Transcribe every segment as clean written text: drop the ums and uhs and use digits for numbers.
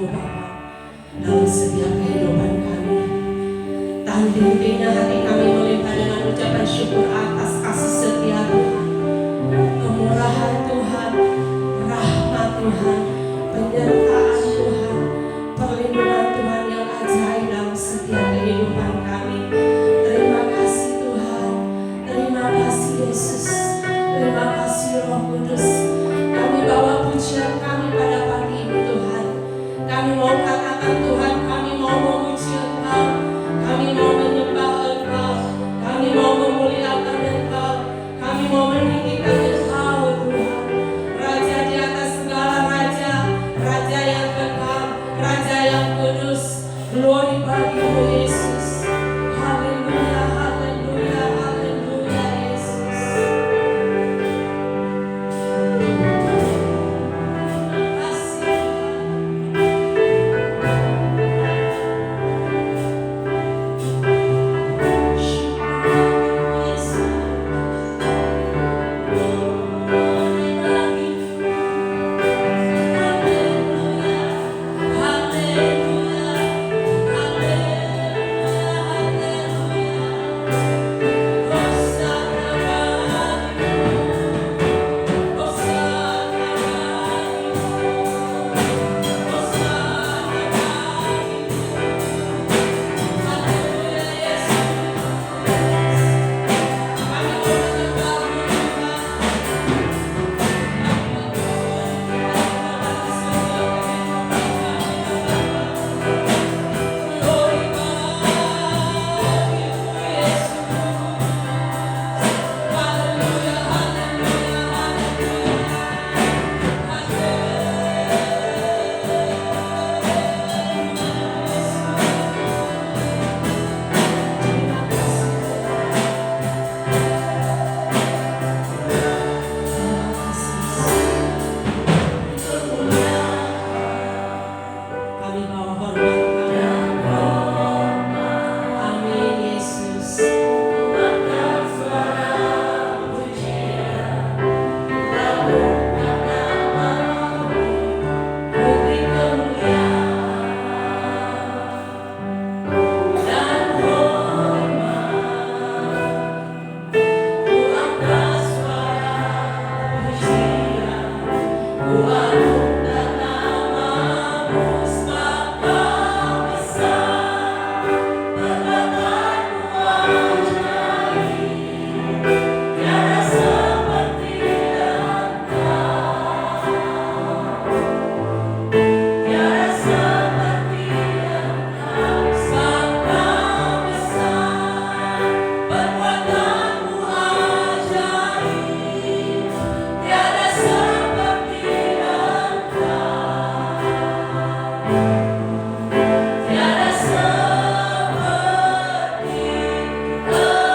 kasih-Mu Bapa dalam setiap kehidupan kami. Tak henti-hentinya hati kami melimpah dengan ucapan syukur atas kasih setia Tuhan, kemurahan Tuhan, rahmat Tuhan, penyertaan Tuhan, perlindungan Tuhan yang ajaib dalam setiap kehidupan kami. Terima kasih Tuhan, terima kasih Yesus, terima kasih Roh Kudus. Kami bawa pujian kami pada pagi ini Tuhan. Kami mau katakan Tuhan, kami mau memuji Engkau, kami mau menyembah Engkau, kami mau memuliakan Engkau, kami mau meninggikan Engkau Tuhan. Raja di atas segala raja, Raja yang kekal, Raja yang kudus. Glory bagi-Mu Yesus. Haleluya, haleluya, haleluya Yesus. Terima kasih Tuhan. Syukur Yesus. Glory bagi-Mu. Haleluya, haleluya, kami bawa hormat. Amin Yesus. Beri kemuliaan dan hormat. Ku angkat suara pujian, ku agungkan nama-Mu sebab Kau besar, perbuatan-Mu ajaib, tiada seperti Engkau, tiada seperti Engkau, sebab Kau besar, perbuatan-Mu ajaib, tiada seperti Engkau, tiada seperti Engkau.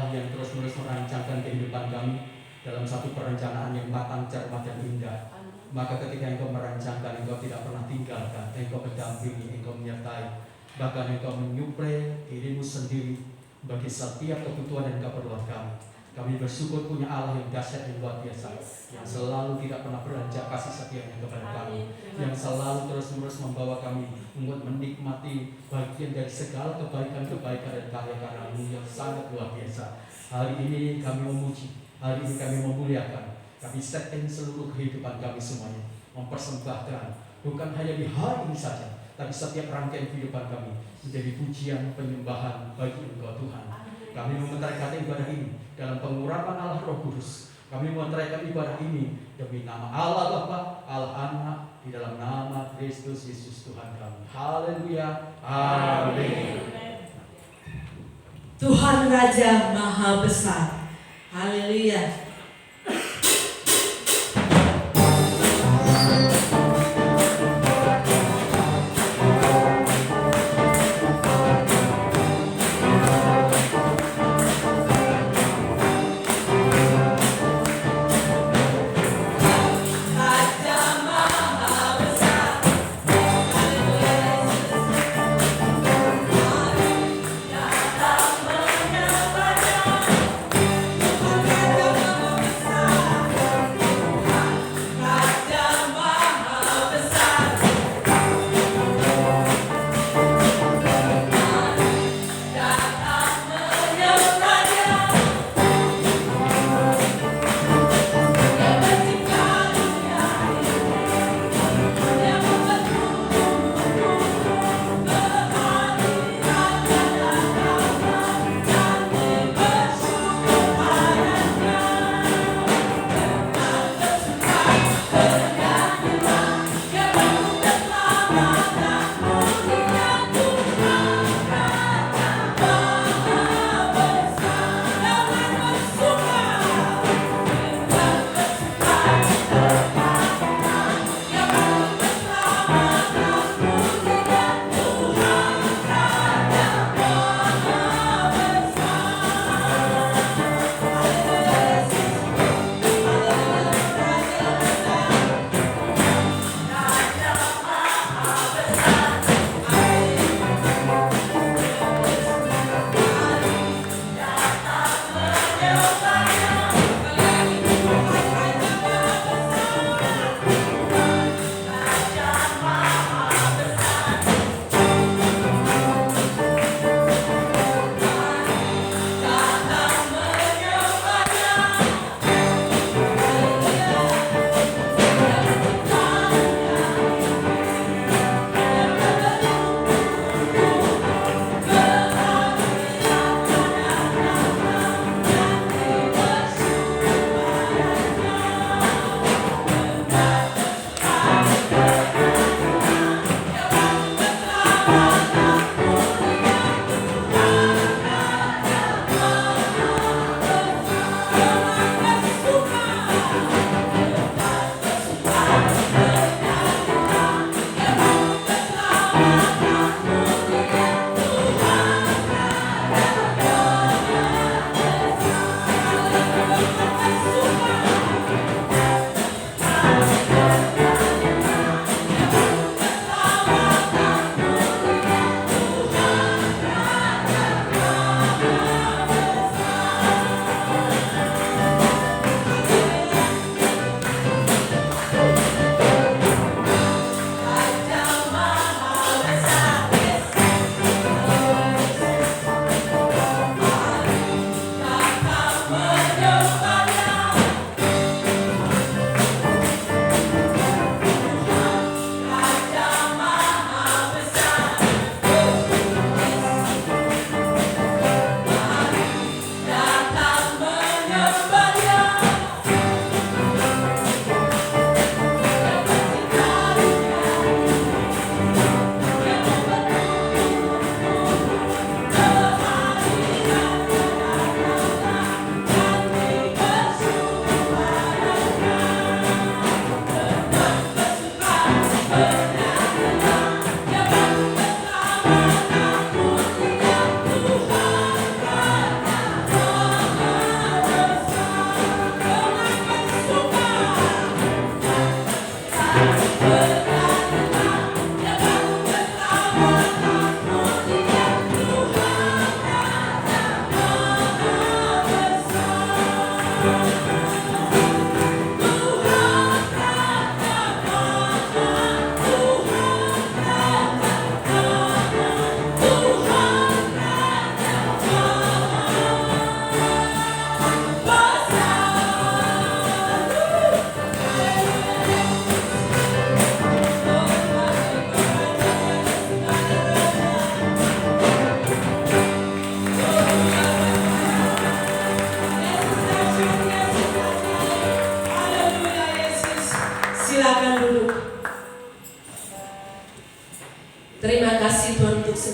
Allah yang terus-menerus merancangkan kehidupan kami dalam satu perencanaan yang matang, cermat, dan indah. Maka ketika Engkau merancangkan, Engkau tidak pernah tinggalkan, Engkau mendampingi, Engkau menyertai, bahkan Engkau menyuplai dirimu sendiri bagi setiap kebutuhan dan keperluan kami. Kami bersyukur punya Allah yang dahsyat dan luar biasa, yang selalu tidak pernah beranjak kasih setianya kepada kami, yang selalu terus-menerus membawa kami untuk menikmati bagian dari segala kebaikan-kebaikan dan karya-karya-Mu yang sangat luar biasa. Hari ini kami memuji, hari ini kami memuliakan, kami setting seluruh kehidupan kami semuanya, mempersembahkan bukan hanya di hari ini saja, tapi setiap rangkaian kehidupan kami menjadi pujian penyembahan bagi Engkau Tuhan. Kami mementeraikan ibadah ini dalam pengurapan Allah Roh Kudus. Kami mementeraikan ibadah ini demi nama Allah Bapa, Allah Anak, di dalam nama Kristus Yesus Tuhan kami. Haleluya. Amin. Tuhan Raja Maha Besar. Haleluya. Tuhan Raja Maha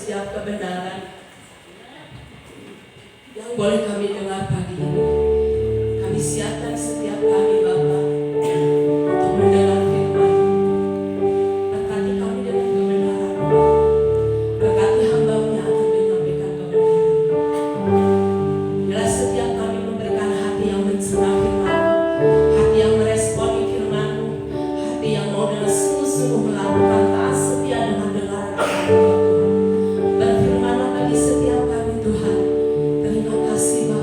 setiap kebenaran yang boleh kami dengar pagi ini. Kami siapkan setiap kami Bapa untuk mendengar firman. Berkati kami dengan kebenaran. Berkati hamba-Mu yang akan menyampaikan kebenaran. Bila setiap kami memberikan hati yang mencerna firman, hati yang meresponi firman-Mu, hati yang mau dengan sungguh-sungguh melakukan taat setia dengan dengar firman-Mu. Berfirman-Lah bagi setiap kami Tuhan. Terima kasih Bapa.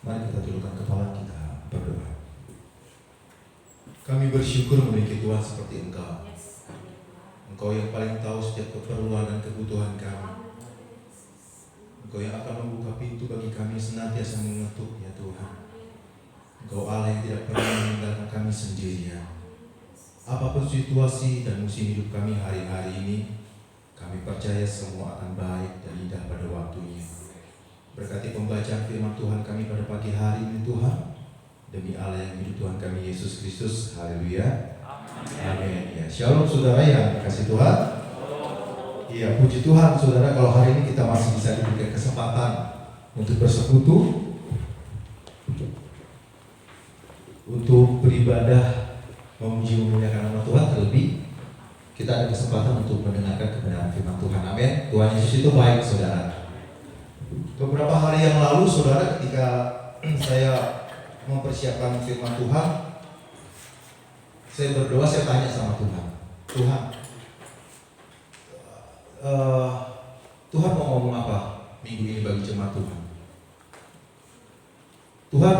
Mari kita tundukkan kepala kita berdoa. Kami bersyukur memiliki Tuhan seperti Engkau. Engkau yang paling tahu setiap keperluan dan kebutuhan kami. Engkau yang akan membuka pintu bagi kami senantiasa mengetuk, ya Tuhan. Engkau Allah yang tidak pernah meninggalkan kami sendirian. Apapun situasi dan musim hidup kami hari-hari ini, kami percaya semua akan baik dan indah pada waktunya. Berkati pembacaan firman Tuhan kami pada pagi hari ini Tuhan. Demi Allah yang hidup Tuhan kami Yesus Kristus. Haleluya. Amin. Ya, shalom saudara yang dikasih Tuhan. Iya, puji Tuhan saudara kalau hari ini kita masih bisa diberikan kesempatan untuk bersekutu, untuk beribadah, memuji memuliakan nama Tuhan. Terlebih kita ada kesempatan untuk mendengarkan kebenaran firman Tuhan. Amin. Tuhan Yesus itu baik saudara. Beberapa hari yang lalu saudara ketika saya mempersiapkan firman Tuhan, saya berdoa, saya tanya sama Tuhan, Tuhan mau ngomong apa minggu ini bagi jemaat Tuhan? Tuhan,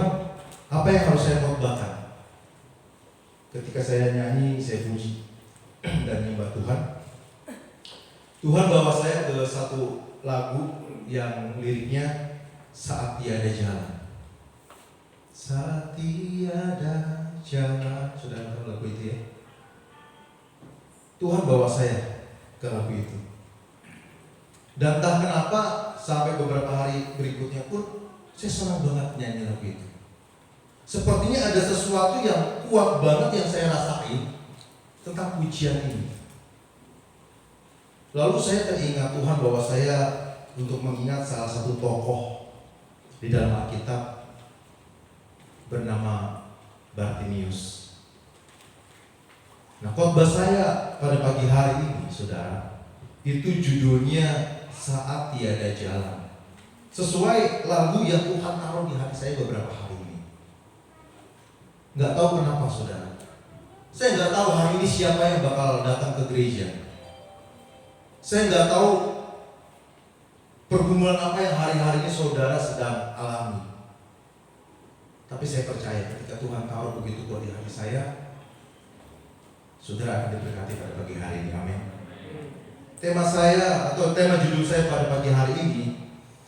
apa yang harus saya khotbahkan? Ketika saya nyanyi, saya puji dan nyembah Tuhan, Tuhan bawa saya ke satu lagu yang liriknya saat tiada jalan. Saat tiada jalan, sudah tahu lagu itu ya? Tuhan bawa saya ke lagu itu. Dan entah kenapa sampai beberapa hari berikutnya pun saya senang banget nyanyi lagu itu. Sepertinya ada sesuatu yang kuat banget yang saya rasain tentang pujian ini. Lalu saya teringat Tuhan bahwa saya untuk mengingat salah satu tokoh di dalam Alkitab bernama Bartimius. Nah, khotbah saya pada pagi hari ini, saudara, itu judulnya Saat Tiada Jalan. Sesuai lagu yang Tuhan taruh di hati saya beberapa hari ini. Nggak tahu kenapa, saudara. Saya nggak tahu hari ini siapa yang bakal datang ke gereja. Saya nggak tahu pergumulan apa yang hari-hari ini saudara sedang alami. Tapi saya percaya ketika Tuhan taruh begitu kuat di hati saya, saudara akan diberkati pada pagi hari ini. Amin. Tema saya atau tema judul saya pada pagi hari ini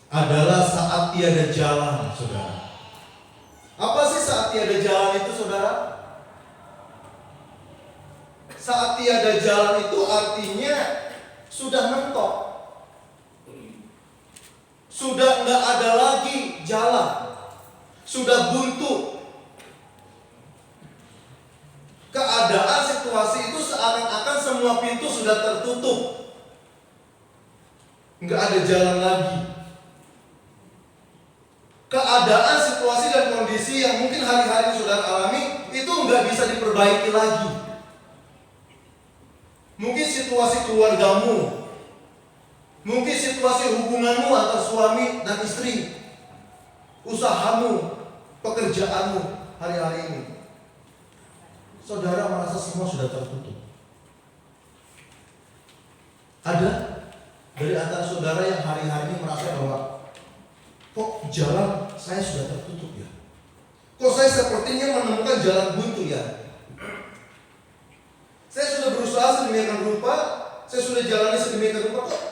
adalah saat tiada jalan, saudara. Apa sih saat tiada jalan itu, saudara? Saat tiada jalan itu artinya sudah mentok, sudah nggak ada lagi jalan, sudah buntu. Keadaan situasi itu seakan-akan semua pintu sudah tertutup, nggak ada jalan lagi. Keadaan situasi dan kondisi yang mungkin hari-hari saudara alami itu nggak bisa diperbaiki lagi. Mungkin situasi keluargamu, mungkin situasi hubunganmu antar suami dan istri, usahamu, pekerjaanmu hari-hari ini. Saudara merasa semua sudah tertutup. Ada dari antara saudara yang hari-hari ini merasa bahwa kok jalan saya sudah tertutup ya? Kok saya sepertinya menemukan jalan buntu ya? Saya sudah berusaha sedemikian rupa, saya sudah jalani sedemikian rupa, kok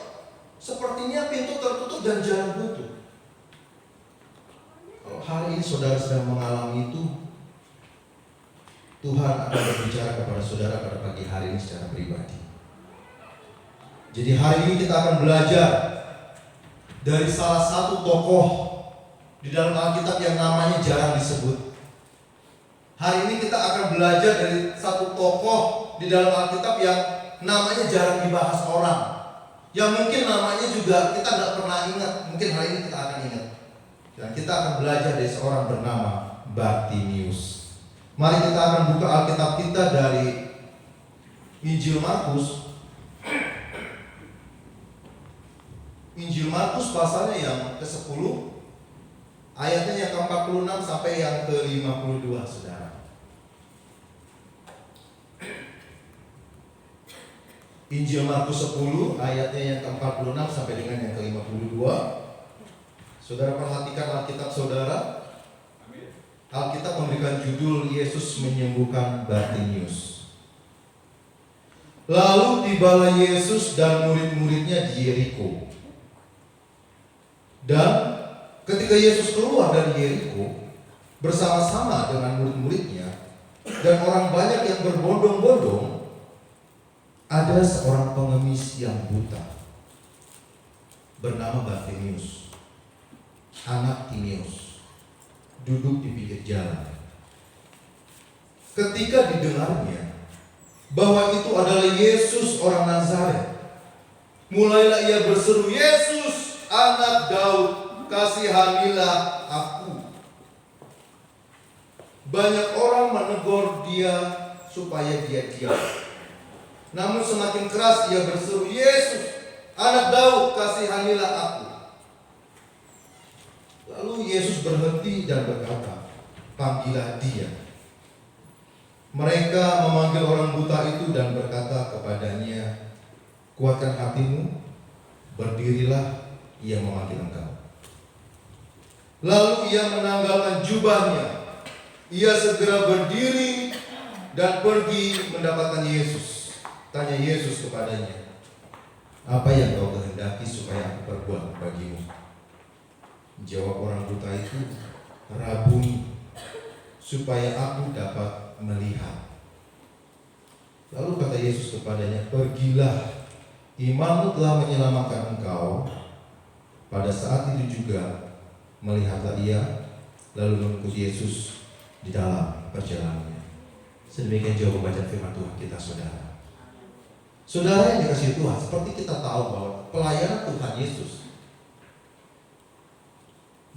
sepertinya pintu tertutup dan jalan buntu. Kalau hari ini saudara sedang mengalami itu, Tuhan akan berbicara kepada saudara pada pagi hari ini secara pribadi. Jadi hari ini kita akan belajar dari salah satu tokoh di dalam Alkitab yang namanya jarang disebut. Hari ini kita akan belajar dari satu tokoh di dalam Alkitab yang namanya jarang dibahas orang, yang mungkin namanya juga kita nggak pernah ingat. Mungkin hari ini kita akan ingat. Dan kita akan belajar dari seorang bernama Bartimius. Mari kita akan buka Alkitab kita dari Injil Markus. Injil Markus pasalnya yang ke-10, ayatnya yang ke-46 sampai yang ke-52, saudara. Injil Markus 10, ayatnya yang ke-46 sampai dengan yang ke-52. Saudara perhatikan Alkitab saudara. Alkitab memberikan judul Yesus menyembuhkan Bartimius. Lalu tibalah Yesus dan murid-muridnya di Yeriko. Dan ketika Yesus keluar dari Yeriko bersama-sama dengan murid-muridnya dan orang banyak yang berbondong-bondong, ada seorang pengemis yang buta bernama Bartimius, anak Timeus, duduk di pinggir jalan. Ketika didengarnya bahwa itu adalah Yesus orang Nazaret, mulailah ia berseru, "Yesus, Anak Daud, kasihanilah aku." Banyak orang menegur dia supaya dia diam. Namun semakin keras ia berseru, "Yesus, Anak Daud, kasihanilah aku." Lalu Yesus berhenti dan berkata, "Panggillah dia." Mereka memanggil orang buta itu dan berkata kepadanya, "Kuatkan hatimu, berdirilah, ia memanggil engkau." Lalu ia menanggalkan jubahnya. Ia segera berdiri dan pergi mendapatkan Yesus. Tanya Yesus kepadanya, "Apa yang kau kehendaki supaya aku perbuat bagimu?" Jawab orang buta itu, "Rabuni, supaya aku dapat melihat." Lalu kata Yesus kepadanya, "Pergilah, imanmu telah menyelamatkan engkau." Pada saat itu juga melihatlah ia, lalu mengikuti Yesus di dalam perjalanannya. Sedemikian jauh membaca firman Tuhan kita, saudara. Saudara yang dikasihi Tuhan, seperti kita tahu bahwa pelayanan Tuhan Yesus,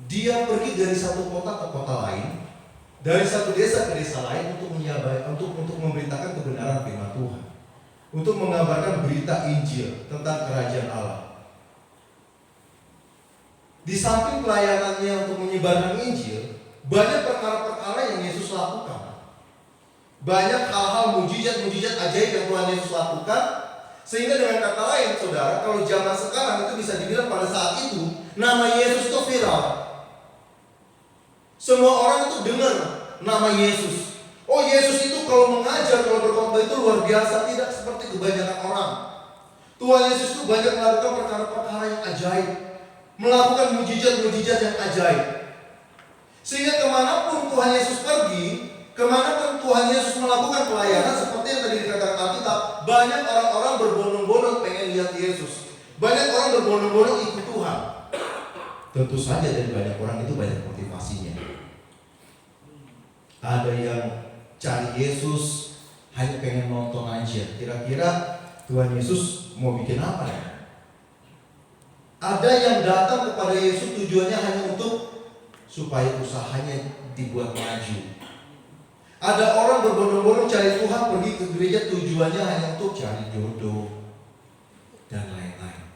dia pergi dari satu kota ke kota lain, dari satu desa ke desa lain untuk memberitakan kebenaran firman Tuhan, untuk mengabarkan berita Injil tentang kerajaan Allah. Di samping pelayanannya untuk menyebarkan Injil, banyak perkara-perkara yang Yesus lakukan. Banyak hal-hal mujizat-mujizat ajaib yang Tuhan Yesus lakukan. Sehingga dengan kata lain, saudara, kalau zaman sekarang itu bisa dibilang pada saat itu nama Yesus itu viral. Semua orang itu dengar nama Yesus. Oh, Yesus itu kalau mengajar, kalau berkhotbah itu luar biasa, tidak seperti kebanyakan orang. Tuhan Yesus itu banyak melakukan perkara-perkara yang ajaib, melakukan mujizat-mujizat yang ajaib. Sehingga kemanapun Tuhan Yesus pergi, kemanapun Tuhan Yesus melakukan pelayanan, seperti yang tadi dikatakan Alkitab, banyak orang-orang berbondong-bondong pengen lihat Yesus. Banyak orang berbondong-bondong ikut Tuhan. Tentu saja dari banyak orang itu banyak motivasinya. Ada yang cari Yesus hanya pengen nonton aja. Kira-kira Tuhan Yesus mau bikin apa ya? Ada yang datang kepada Yesus tujuannya hanya untuk supaya usahanya dibuat maju. Ada orang berbondong-bondong cari Tuhan, pergi ke gereja tujuannya hanya untuk cari jodoh dan lain-lain.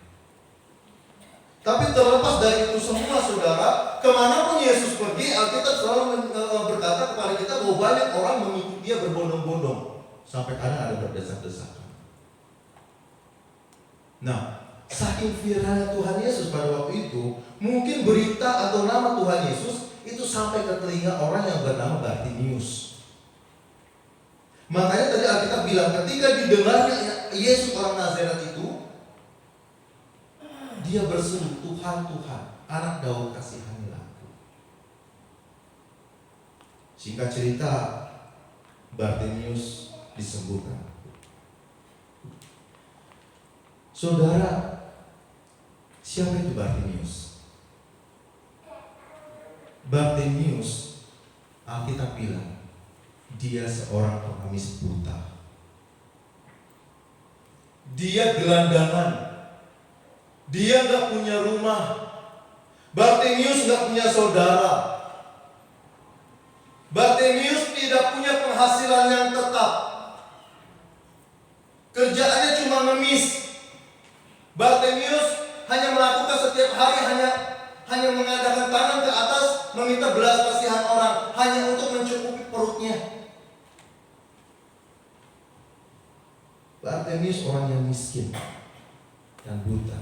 Tapi terlepas dari itu semua, saudara, kemanapun Yesus pergi, Alkitab selalu berkata kepada kita bahwa banyak orang mengikuti dia berbondong-bondong, sampai kadang ada berdesak-desakan. Nah, saking viralnya Tuhan Yesus pada waktu itu, mungkin berita atau nama Tuhan Yesus itu sampai ke telinga orang yang bernama Bartimius. Makanya tadi Alkitab bilang, ketika didengarnya Yesus orang Nazaret itu, dia berseru, "Tuhan, Tuhan, Anak Daud, kasihanilah aku." Singkat cerita, Bartimius disembuhkan. Saudara, Siapa itu Bartimius? Bartimius, Alkitab bilang, dia seorang pengemis buta. Dia gelandangan. Dia gak punya rumah. Bartimius gak punya saudara. Bartimius tidak punya penghasilan yang tetap. Kerjaannya cuma ngemis. Bartimius hanya melakukan setiap hari hanya mengadakan tangan ke atas meminta belas kasihan orang hanya untuk mencukupi perutnya. Bartimius orang yang miskin dan buta.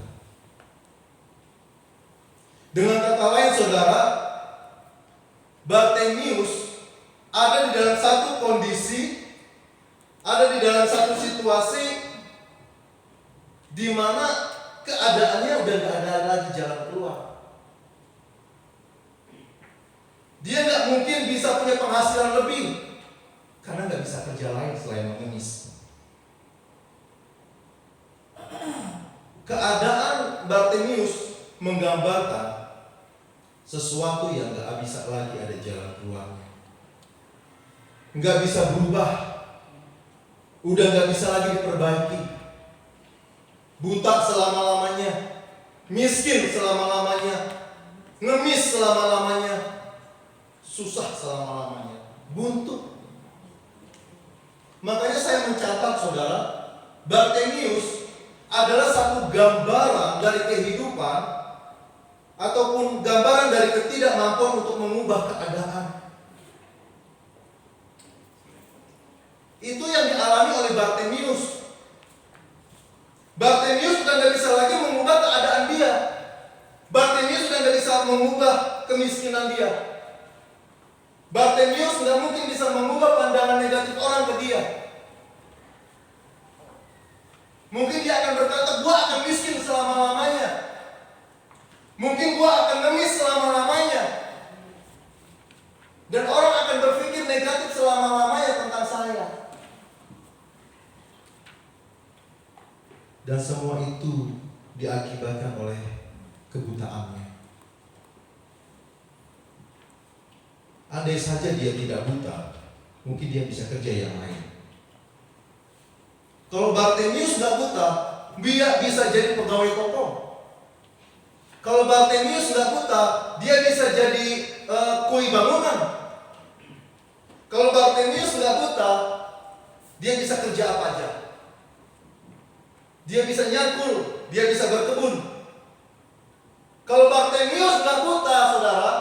Dengan kata lain saudara, Bartimius ada di dalam satu kondisi, ada di dalam satu situasi di mana keadaannya udah gak ada lagi jalan keluar. Dia gak mungkin bisa punya penghasilan lebih karena gak bisa kerja lain selain mengemis. Keadaan Bartimius menggambarkan sesuatu yang gak bisa lagi ada jalan keluarnya, gak bisa berubah, udah gak bisa lagi diperbaiki. Buta selama-lamanya, miskin selama-lamanya, ngemis selama-lamanya, susah selama-lamanya, buntu. Makanya saya mencatat saudara, Bartimius adalah satu gambaran dari kehidupan ataupun gambaran dari ketidakmampuan untuk mengubah keadaan. Itu yang dialami oleh Bartimius. Bartimius sudah tidak bisa lagi mengubah keadaan dia. Bartimius sudah tidak bisa mengubah kemiskinan dia. Bartimius tidak mungkin bisa mengubah pandangan negatif orang ke dia. Mungkin dia akan berkata, gua akan miskin selama-lamanya. Mungkin gua akan ngemis selama-lamanya. Dan orang akan berpikir negatif selama-lamanya tentang saya. Dan semua itu diakibatkan oleh kebutaannya. Andai saja dia tidak buta, mungkin dia bisa kerja yang lain. Kalau Bartimius nggak buta, dia bisa jadi pegawai toko. Kalau Bartimius nggak buta, dia bisa jadi kuli bangunan. Kalau Bartimius nggak buta, dia bisa kerja apa aja. Dia bisa nyangkul, dia bisa berkebun. Kalau Bartimius nggak buta, saudara,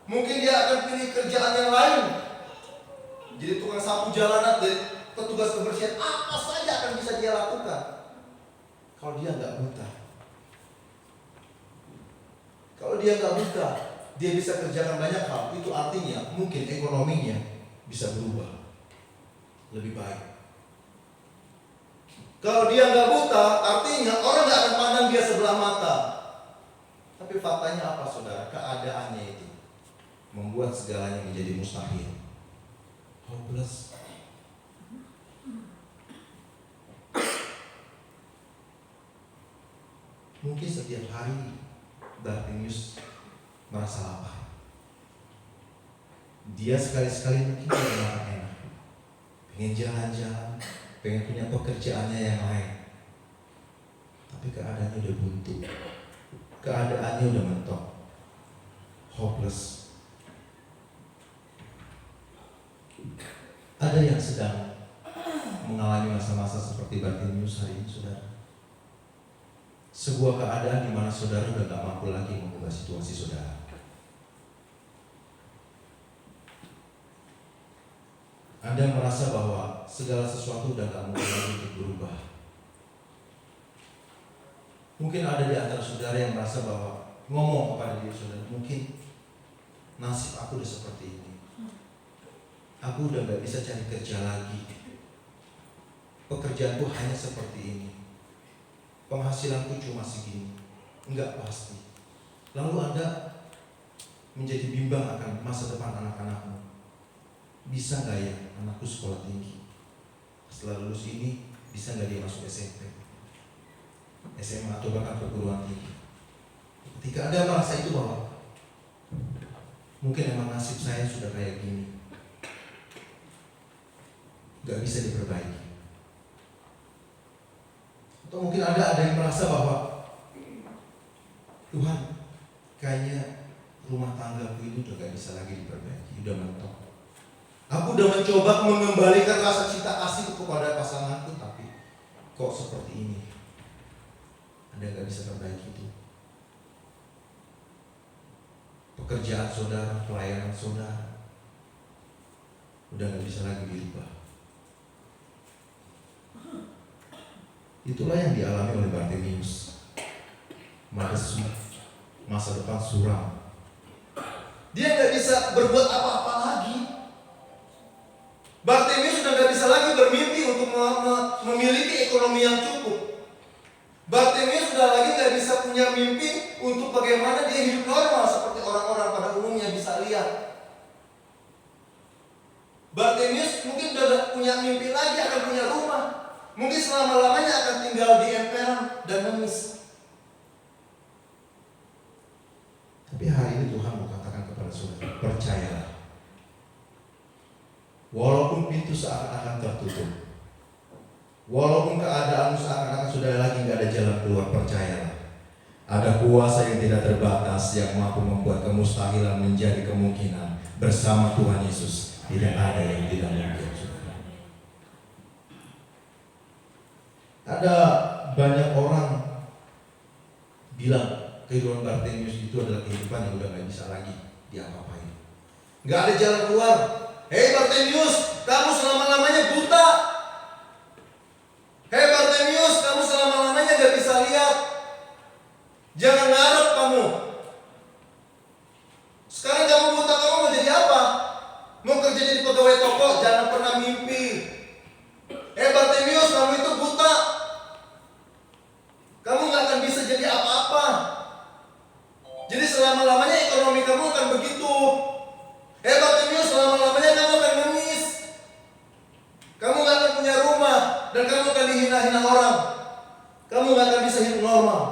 mungkin dia akan pilih kerjaan yang lain. Jadi tukang sapu jalanan, petugas kebersihan, apa saja akan bisa dia lakukan. Kalau dia nggak buta. Kalau dia nggak buta, dia bisa kerjakan banyak hal. Itu artinya mungkin ekonominya bisa berubah lebih baik. Kalau dia nggak buta, artinya orang nggak akan pandang dia sebelah mata. Tapi faktanya apa saudara? Keadaannya itu membuat segalanya menjadi mustahil, hopeless. Mungkin setiap hari Bartimius merasa lapar. Dia sekali-sekali mungkin pengen makan enak, pengen jalan-jalan, pengen punya pekerjaannya yang lain. Tapi keadaannya udah buntu, keadaannya udah mentok, hopeless. Ada yang sedang mengalami masa-masa seperti Bartimius hari ini, saudara. Sebuah keadaan di mana saudara udah gak mampu lagi mengubah situasi saudara. Anda merasa bahwa segala sesuatu udah gak mungkin lagi untuk berubah. Mungkin ada di antara saudara yang merasa bahwa ngomong kepada diri saudara, mungkin nasib aku udah seperti ini. Aku udah gak bisa cari kerja lagi. Pekerjaanku hanya seperti ini. Penghasilanku cuma segini. Enggak pasti. Lalu Anda menjadi bimbang akan masa depan anak-anakmu. Bisa gak ya anakku sekolah tinggi? Setelah lulus ini bisa gak dia masuk SMP, SMA atau bahkan perguruan tinggi? Ketika Anda merasa itu bahwa mungkin emang nasib saya sudah kayak gini, gak bisa diperbaiki. Atau mungkin ada yang merasa bahwa Tuhan, kayaknya rumah tanggaku itu udah gak bisa lagi diperbaiki, udah mentok. Aku udah mencoba mengembalikan rasa cinta kasih kepada pasanganku, tapi kok seperti ini. Anda gak bisa perbaiki itu. Pekerjaan saudara, pelayanan saudara udah gak bisa lagi dirubah. Itulah yang dialami oleh Bartimeus. Masa depan suram. Dia gak bisa berbuat apa-apa lagi. Bartimeus sudah gak bisa lagi bermimpi untuk memiliki ekonomi yang cukup. Bartimeus sudah lagi gak bisa punya mimpi untuk bagaimana dia hidup normal seperti orang-orang pada umumnya bisa lihat. Bartimeus mungkin sudah gak punya mimpi lagi akan punya rumah. Mungkin selama-lamanya akan tinggal di emperan dan nangis. Tapi hari ini Tuhan mau katakan kepada saudara, percayalah. Walaupun pintu seakan-akan tertutup, walaupun keadaanmu seakan-akan sudah lagi gak ada jalan keluar, percayalah. Ada kuasa yang tidak terbatas yang mampu membuat kemustahilan menjadi kemungkinan. Bersama Tuhan Yesus tidak ada yang tidak mungkin. Ada banyak orang bilang kehidupan Bartimeus itu adalah kehidupan yang udah gak bisa lagi diapa-apain. Gak ada jalan keluar. Hei Bartimeus, kamu selama-lamanya buta. Hei Bartimeus, kamu selama-lamanya gak bisa lihat. Jangan ngarep kamu. Sekarang kamu buta, kamu mau jadi apa? Mau kerja jadi pegawai toko? Jangan pernah mimpi. Hei Bartimeus, kamu itu buta. Kamu gak akan bisa jadi apa-apa. Jadi selama-lamanya ekonomi kamu akan begitu. Hei Bartimeus, selama-lamanya kamu akan nangis. Kamu gak akan punya rumah. Dan kamu akan dihina-hina orang. Kamu gak akan bisa hidup normal.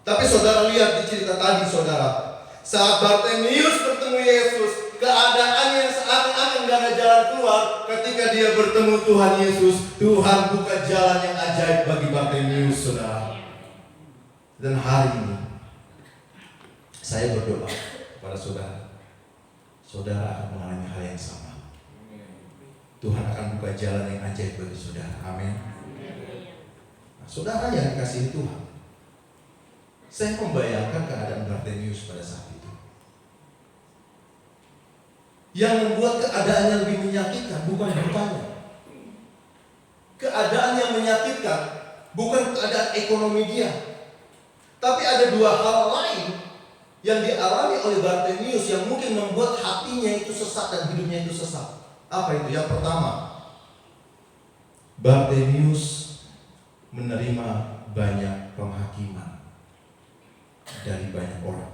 Tapi saudara lihat di cerita tadi saudara. Saat Bartimeus bertemu Yesus, keadaan yang seakan-akan gak ada jalan keluar. Ketika dia bertemu Tuhan Yesus, Tuhan buka jalan yang ajaib bagi Bartimeus saudara. Dan hari ini saya berdoa kepada saudara, saudara akan mengalami hal yang sama. Tuhan akan buka jalan yang ajaib bagi saudara. Amin. Nah, saudara yang dikasihi Tuhan, saya membayangkan keadaan Bartimeus pada saat itu. Yang membuat keadaannya lebih menyakitkan bukan butanya. Keadaan yang menyakitkan bukan keadaan ekonomi dia. Tapi ada dua hal lain yang dialami oleh Bartimeus yang mungkin membuat hatinya itu sesat dan hidupnya itu sesat. Apa itu? Yang pertama, Bartimeus menerima banyak penghakiman dari banyak orang.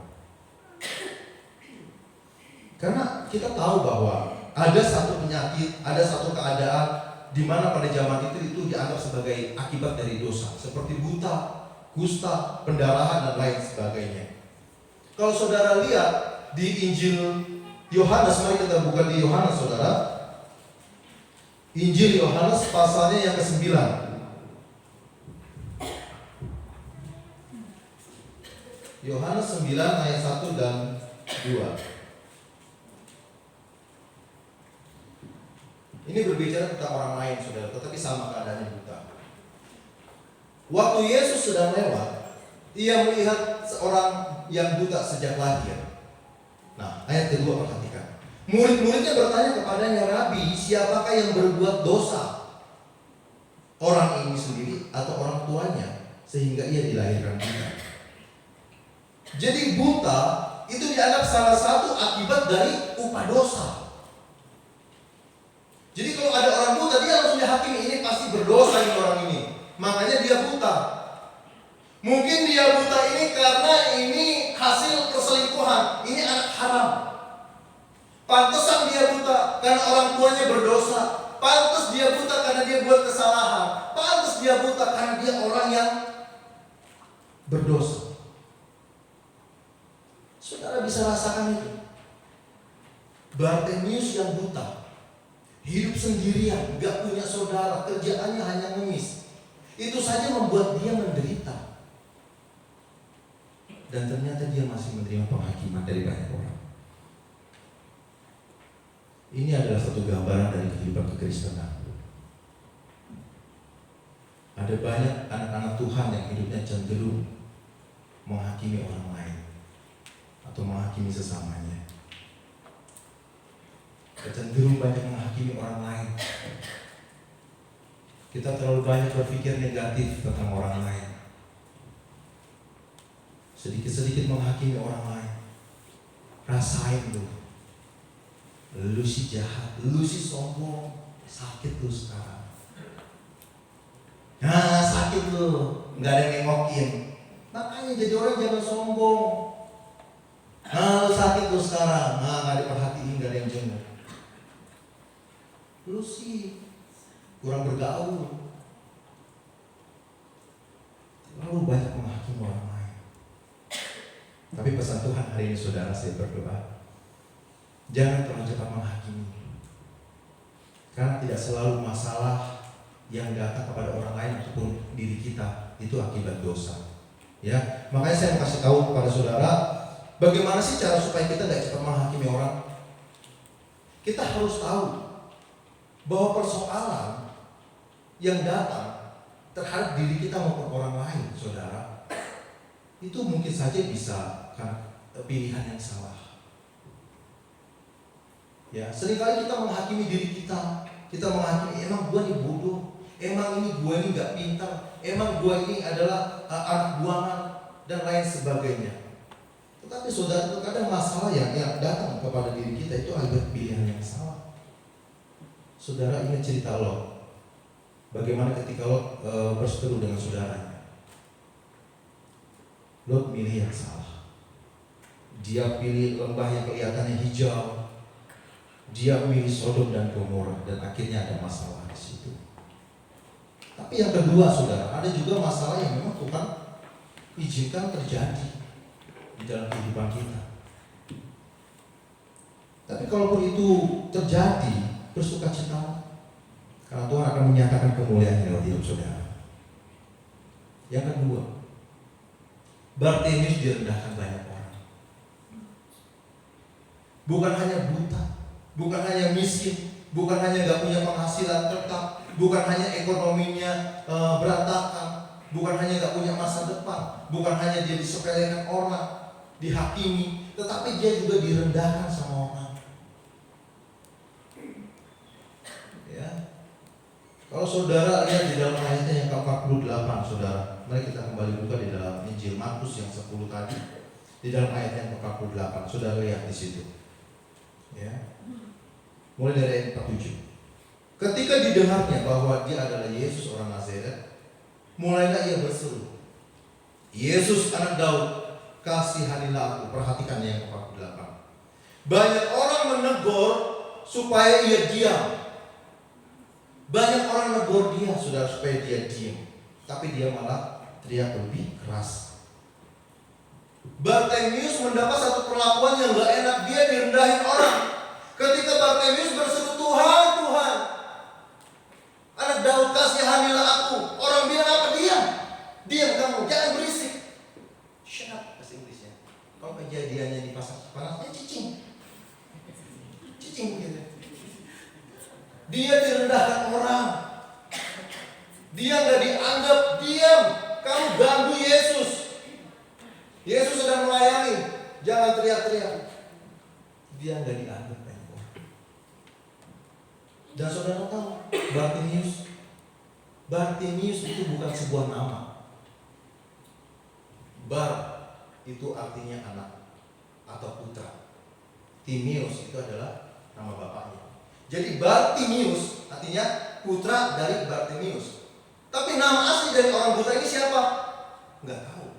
Karena kita tahu bahwa ada satu penyakit, ada satu keadaan di mana pada zaman itu dianggap sebagai akibat dari dosa, seperti buta, kusta, pendarahan dan lain sebagainya. Kalau saudara lihat di Injil Yohanes, mari kita buka di Yohanes saudara. Injil Yohanes pasalnya yang ke-9. Yohanes 9 ayat 1 dan 2. Ini berbicara tentang orang lain saudara, tetapi sama keadaannya buta. Waktu Yesus sedang lewat, ia melihat seorang yang buta sejak lahir. Nah, ayat kedua perhatikan. Murid-muridnya bertanya kepadanya, Rabi, siapakah yang berbuat dosa? Orang ini sendiri atau orang tuanya sehingga ia dilahirkan buta? Jadi buta itu dianggap salah satu akibat dari upah dosa. Jadi kalau ada orang buta, dia langsung dihakimi, ini pasti berdosa ini orang ini. Makanya dia buta. Mungkin dia buta ini karena ini hasil perselingkuhan. Ini anak haram. Pantesan dia buta karena orang tuanya berdosa. Pantes dia buta karena dia buat kesalahan. Pantes dia buta karena dia orang yang berdosa. Saudara bisa rasakan itu. Bartimius yang buta, hidup sendirian, gak punya saudara, kerjaannya hanya ngemis. Itu saja membuat dia menderita. Dan ternyata dia masih menerima penghakiman dari banyak orang. Ini adalah satu gambaran dari kehidupan kekristenan. Ada banyak anak-anak Tuhan yang hidupnya cenderung menghakimi orang lain atau menghakimi sesamanya. Cenderung banyak menghakimi orang lain. Kita terlalu banyak berpikir negatif tentang orang lain. Sedikit-sedikit menghakimi orang lain. Rasain tuh. Lu sih jahat, lu sih sombong, sakit lu sekarang. Nah, sakit lu, nggak ada yang nengokin. Makanya jadi orang jangan sombong. Nah, lu sakit lu sekarang, nah nggak diperhatiin, nggak ada yang jenguk. Lu sih kurang bergaul. Lalu banyak menghakimi orang lain. Tapi pesan Tuhan hari ini saudara, saya berdoa, jangan terlalu cepat menghakimi. Karena tidak selalu masalah yang datang kepada orang lain ataupun diri kita itu akibat dosa. Ya, makanya saya mau kasih tahu kepada saudara, bagaimana sih cara supaya kita tidak cepat menghakimi orang. Kita harus tahu bahwa persoalan yang datang terhadap diri kita maupun orang lain, saudara, itu mungkin saja bisa karena pilihan yang salah. Ya, seringkali kita menghakimi diri kita. Kita menghakimi, emang gua ini bodoh, emang ini gua ini nggak pintar, emang gua ini adalah anak buangan dan lain sebagainya. Tetapi saudara, terkadang masalah yang datang kepada diri kita itu akibat pilihan yang salah. Saudara ingat cerita Lot. Bagaimana ketika Lot berseteru dengan saudaranya? Lot milih yang salah. Dia pilih lembah yang kelihatannya hijau. Dia milih Sodom dan Gomora, dan akhirnya ada masalah di situ. Tapi yang kedua, saudara, ada juga masalah yang memang Tuhan izinkan terjadi di dalam kehidupan kita. Tapi kalaupun itu terjadi, bersukacita, karena Tuhan akan menyatakan kemuliaan lewat hidup saudara. Yang kedua, Bartimius direndahkan banyak orang. Bukan hanya buta, bukan hanya miskin, bukan hanya gak punya penghasilan tetap, bukan hanya ekonominya berantakan, bukan hanya gak punya masa depan, bukan hanya dia disepelekan orang, dihakimi, tetapi dia juga direndahkan sama orang. Ya, kalau saudara lihat di dalam ayatnya yang ke-48, saudara, mari kita kembali buka di dalam Injil Markus yang 10 tadi, di dalam ayat yang ke-48, saudara lihat di situ. Ya. Mulai dari ayat 47. Ketika didengarnya bahwa dia adalah Yesus orang Nazaret, mulailah ia berseru, Yesus anak Daud, kasihanilah aku. Perhatikan yang ke-48. Banyak orang menegur supaya ia diam. Banyak orang menegur dia, saudara, supaya dia diam. Tapi dia malah teriak lebih keras. Bartimius mendapat satu perlakuan yang gak enak. Dia direndahin orang. Ketika Bartimius berseru, Tuhan, Tuhan, anak Daud, kasihanilah aku. Orang bilang apa? Diam. Diam kamu, jangan berisik. Shut up, bahasa Inggrisnya. Kalau kejadiannya di pasar panasnya cicing. Cicing gitu. Dia direndahkan orang. Dia gak dianggap. Diam, kamu ganggu Yesus. Yesus sedang melayani, jangan teriak-teriak. Dia gak dianggap. Dan saudara tahu, Bartimius itu bukan sebuah nama. Bar itu artinya anak atau putra. Timius itu adalah nama bapaknya. Jadi Bartimius artinya putra dari Bartimius. Tapi nama asli dari orang buta ini siapa? Enggak tahu.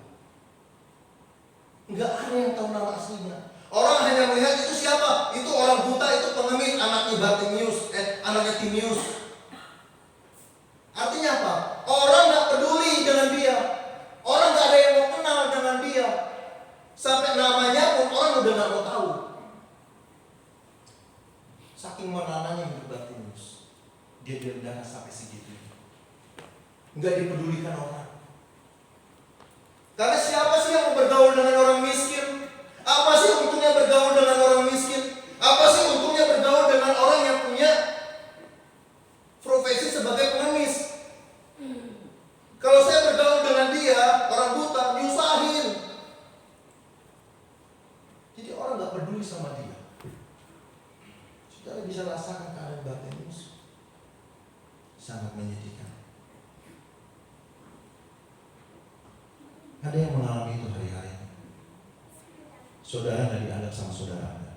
Enggak ada yang tahu nama aslinya. Orang hanya melihat itu siapa? Itu orang buta, itu pengemis, anaknya Bartimius, anaknya Timius. Artinya apa? Orang gak peduli dengan dia. Orang gak ada yang mau kenal dengan dia. Sampai namanya pun orang orang udah gak mau tahu. Saking menananya hidup Bartimeus, dia direndahkan sampai segitu. Nggak dipedulikan orang. Karena siapa sih yang mau bergaul dengan orang miskin? Apa sih untungnya bergaul dengan orang miskin? Apa sih untungnya bergaul dengan orang yang punya profesi sebagai pengemis? Kalau saya bergaul dengan dia, orang buta, diusahin. Jadi orang gak peduli sama dia. Saudara bisa rasakan keadaan Bartimeus. Sangat menyedihkan. Ada yang mengalami itu hari-hari. Saudara gak dianggap sama saudara Anda.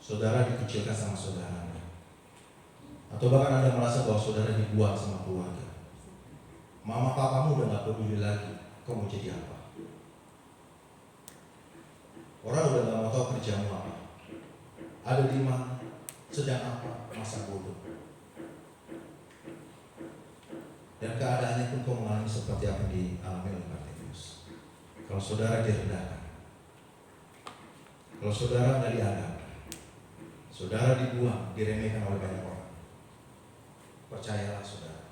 Saudara dikucilkan sama saudara Anda. Atau bahkan Anda merasa bahwa saudara dibuang sama keluarga. Mama papamu udah gak peduli lagi. Kau mau jadi apa? Orang udah gak mau tahu kerjamu apa. Ada di mana? Sedang apa? Masa bodoh. Dan keadaannya pun kau mengalami seperti apa yang dialami oleh Bartimeus. Kalau saudara direndahkan, kalau saudara gak dianggap, saudara dibuang, diremehkan oleh banyak orang. Percayalah saudara,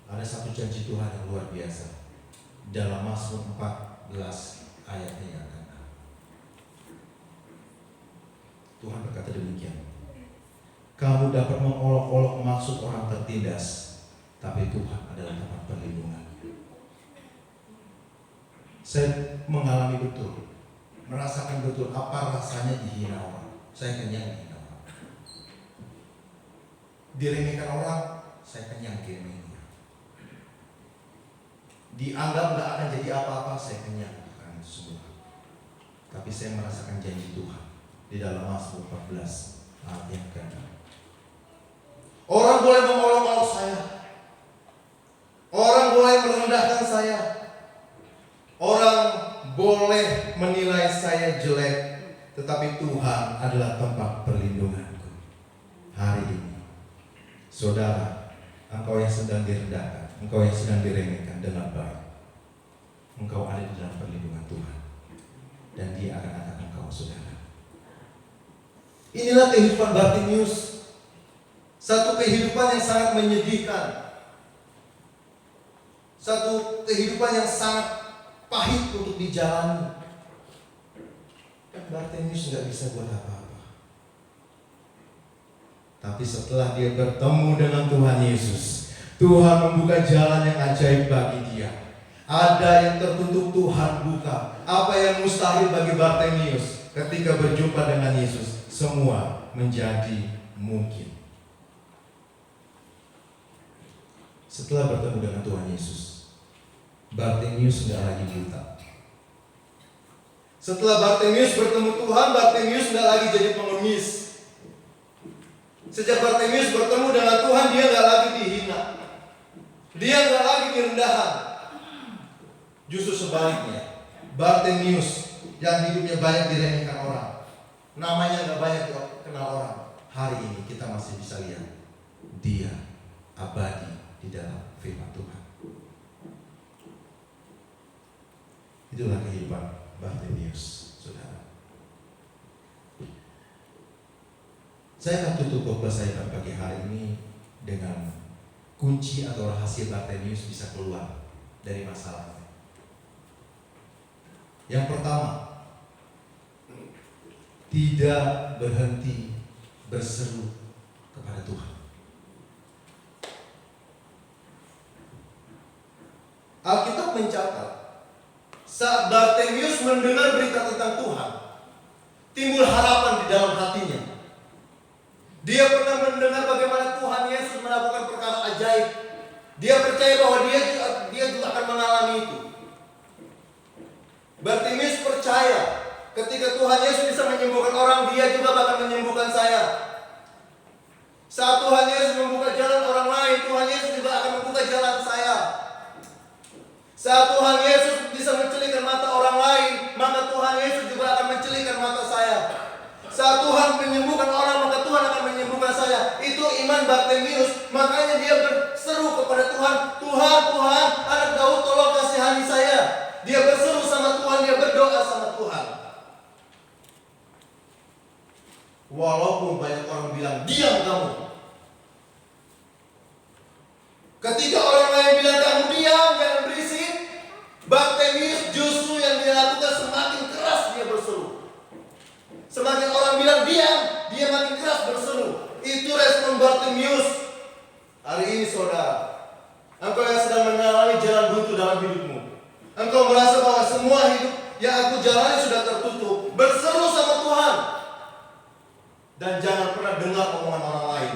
ada satu janji Tuhan yang luar biasa dalam Mazmur 14 ayatnya yang akan. Tuhan berkata demikian. Kamu dapat mengolok-olok maksud orang tertindas, tapi Tuhan adalah tempat perlindungan. Saya mengalami betul, merasakan betul apa rasanya dihina orang. Saya kenyang dihina orang. Diremehkan orang, saya kenyang diremehin. Dianggap gak akan jadi apa-apa, saya kenyang akan itu semua. Tapi saya merasakan janji Tuhan di dalam Mazmur 14 ayat yang ke-6. Orang boleh mengolok-olok saya, orang boleh merendahkan saya, orang boleh menilai saya jelek, tetapi Tuhan adalah tempat perlindunganku. Hari ini, saudara, engkau yang sedang direndahkan, engkau yang sedang diremehkan dengan baik, engkau ada di dalam perlindungan Tuhan, dan Dia akan angkat engkau, saudara. Inilah kehidupan Bartimeus, satu kehidupan yang sangat menyedihkan, satu kehidupan yang sangat pahit untuk dijalani. Bartimeus nggak bisa buat apa-apa. Tapi setelah dia bertemu dengan Tuhan Yesus, Tuhan membuka jalan yang ajaib bagi dia. Ada yang tertutup, Tuhan buka. Apa yang mustahil bagi Bartimeus ketika berjumpa dengan Yesus, semua menjadi mungkin. Setelah bertemu dengan Tuhan Yesus, Bartimeus nggak lagi buta. Setelah Bartimeus bertemu Tuhan, Bartimeus nggak lagi jadi pengemis. Sejak Bartimeus bertemu dengan Tuhan, dia nggak lagi dihina, dia nggak lagi direndahkan. Justru sebaliknya, Bartimeus yang hidupnya banyak diremehkan orang, namanya nggak banyak dikenal orang, hari ini kita masih bisa lihat dia abadi di dalam firman Tuhan. Itulah kehidupan Bartimeus, saudara. Saya akan tutup khotbah saya pada pagi hari ini dengan kunci atau rahasia Bartimeus bisa keluar dari masalahnya. Yang pertama, tidak berhenti berseru kepada Tuhan. Alkitab mencatat, saat Bartimeus mendengar berita tentang Tuhan, timbul harapan di dalam hatinya. Dia pernah mendengar bagaimana Tuhan Yesus melakukan perkara ajaib. Dia percaya bahwa dia juga akan mengalami itu. Bartimeus percaya ketika Tuhan Yesus bisa menyembuhkan orang, dia juga bakal menyembuhkan saya. Saat Tuhan Yesus membuka jalan orang lain, Tuhan Yesus juga akan membuka jalan saya. Saat Tuhan Yesus bisa mencelikan mata orang lain, maka Tuhan Yesus juga akan mencelikan mata saya. Saat Tuhan menyembuhkan orang, maka Tuhan akan menyembuhkan saya. Itu iman Bartimeus. Makanya dia berseru kepada Tuhan, Tuhan, Anak Daud, tolong kasihani saya. Dia berseru sama Tuhan, dia berdoa sama Tuhan. Walaupun banyak orang bilang, diam kamu. Ketika orang lain bilang kamu diam, jangan berisik, Bartimius justru yang dia lakukan semakin keras dia berseru. Semakin orang bilang diam, dia makin keras berseru. Itu respon Bartimius. Hari ini saudara, engkau yang sedang mengalami jalan buntu dalam hidupmu, engkau merasa bahwa semua hidup yang aku jalani sudah tertutup, berseru sama Tuhan. Dan jangan pernah dengar omongan orang lain.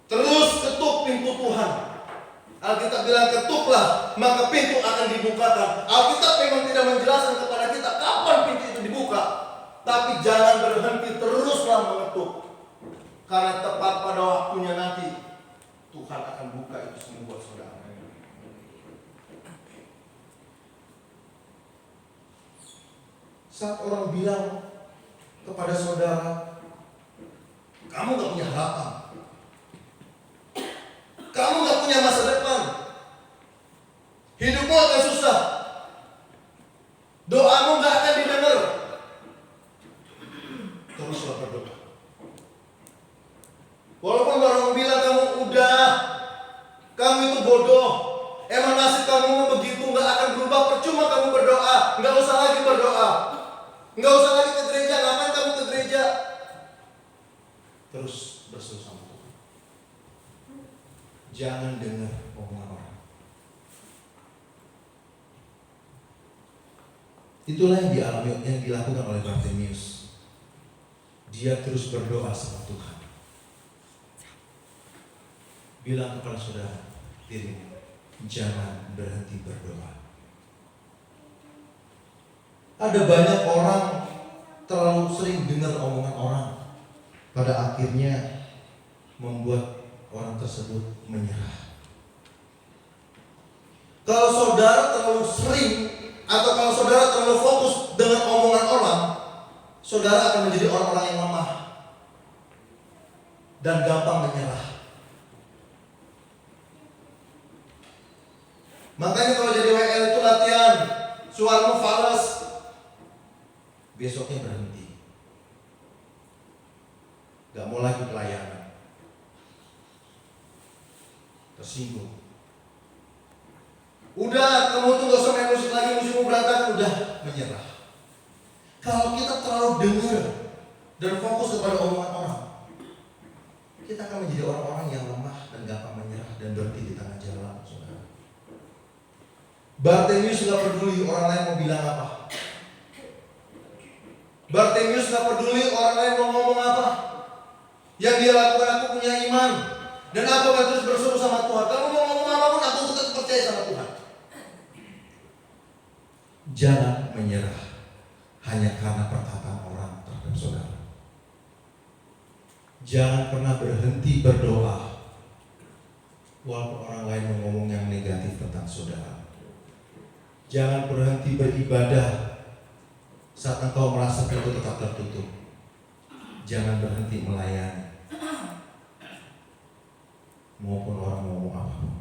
Terus ketuk pintu Tuhan. Alkitab bilang ketuklah, maka pintu akan dibukakan. Alkitab memang tidak menjelaskan kepada kita kapan pintu itu dibuka, tapi jangan berhenti, teruslah mengetuk. Karena tepat pada waktunya nanti Tuhan akan buka itu semua buat saudara. Saat orang bilang kepada saudara, kamu gak punya harapan, kamu gak punya masa depan, hidupmu akan susah, doamu gak akan didengar, teruslah berdoa. Walaupun orang bilang kamu udah, kamu itu bodoh, emang nasib kamu begitu, gak akan berubah, percuma kamu berdoa, gak usah lagi berdoa, gak usah lagi ke gereja, ngapain kamu ke gereja? Terus berseru sama Tuhan. Jangan dengar omongan orang. Itulah yang dilakukan oleh Bartimius. Dia terus berdoa sama Tuhan. Bilang kepada saudara dirimu, jangan berhenti berdoa. Ada banyak orang terlalu sering dengar omongan orang, pada akhirnya membuat orang tersebut menyerah. Kalau saudara terlalu sering atau kalau saudara terlalu fokus dengan omongan orang, saudara akan menjadi orang-orang yang lemah dan gampang menyerah. Makanya kalau jadi WL itu latihan, suaramu fals, besoknya berhenti, gak mau lagi pelayanan, tersinggung. Udah, kamu tuh gak usah main musik lagi, musikmu berantakan, udah menyerah. Kalau kita terlalu dengar dan fokus kepada omongan orang, kita akan menjadi orang-orang yang lemah dan gampang menyerah dan berhenti di tengah jalan, saudara. Bartimius gak peduli orang lain mau bilang apa. Bartimius gak peduli orang lain mau ngomong apa. Yang dia lakukan, aku punya iman dan aku akan terus berseru sama Tuhan. Kamu mau ngomong apapun, aku tetap percaya sama Tuhan. Jangan menyerah hanya karena perkataan orang terhadap saudara. Jangan pernah berhenti berdoa walaupun orang lain mau ngomong yang negatif tentang saudara. Jangan berhenti beribadah saat engkau merasa pintu tetap tertutup. Jangan berhenti melayani maupun orang ngomong apapun.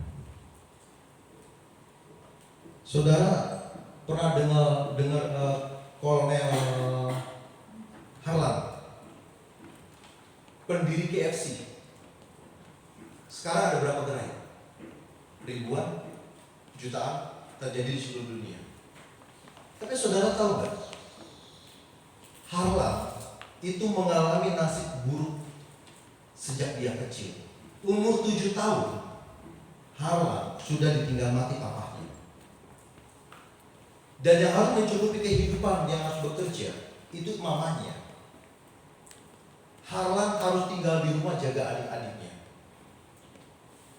Saudara pernah dengar Kolonel Harlan, pendiri KFC. Sekarang ada berapa gerai? Ribuan, jutaan terjadi di seluruh dunia. Tapi saudara tahu gak? Harlan itu mengalami nasib buruk sejak dia kecil. Umur 7 tahun, Harlan sudah ditinggal mati papahnya. Dan yang harus mencukupi kehidupan, yang harus bekerja, itu mamanya. Harlan harus tinggal di rumah jaga adik-adiknya,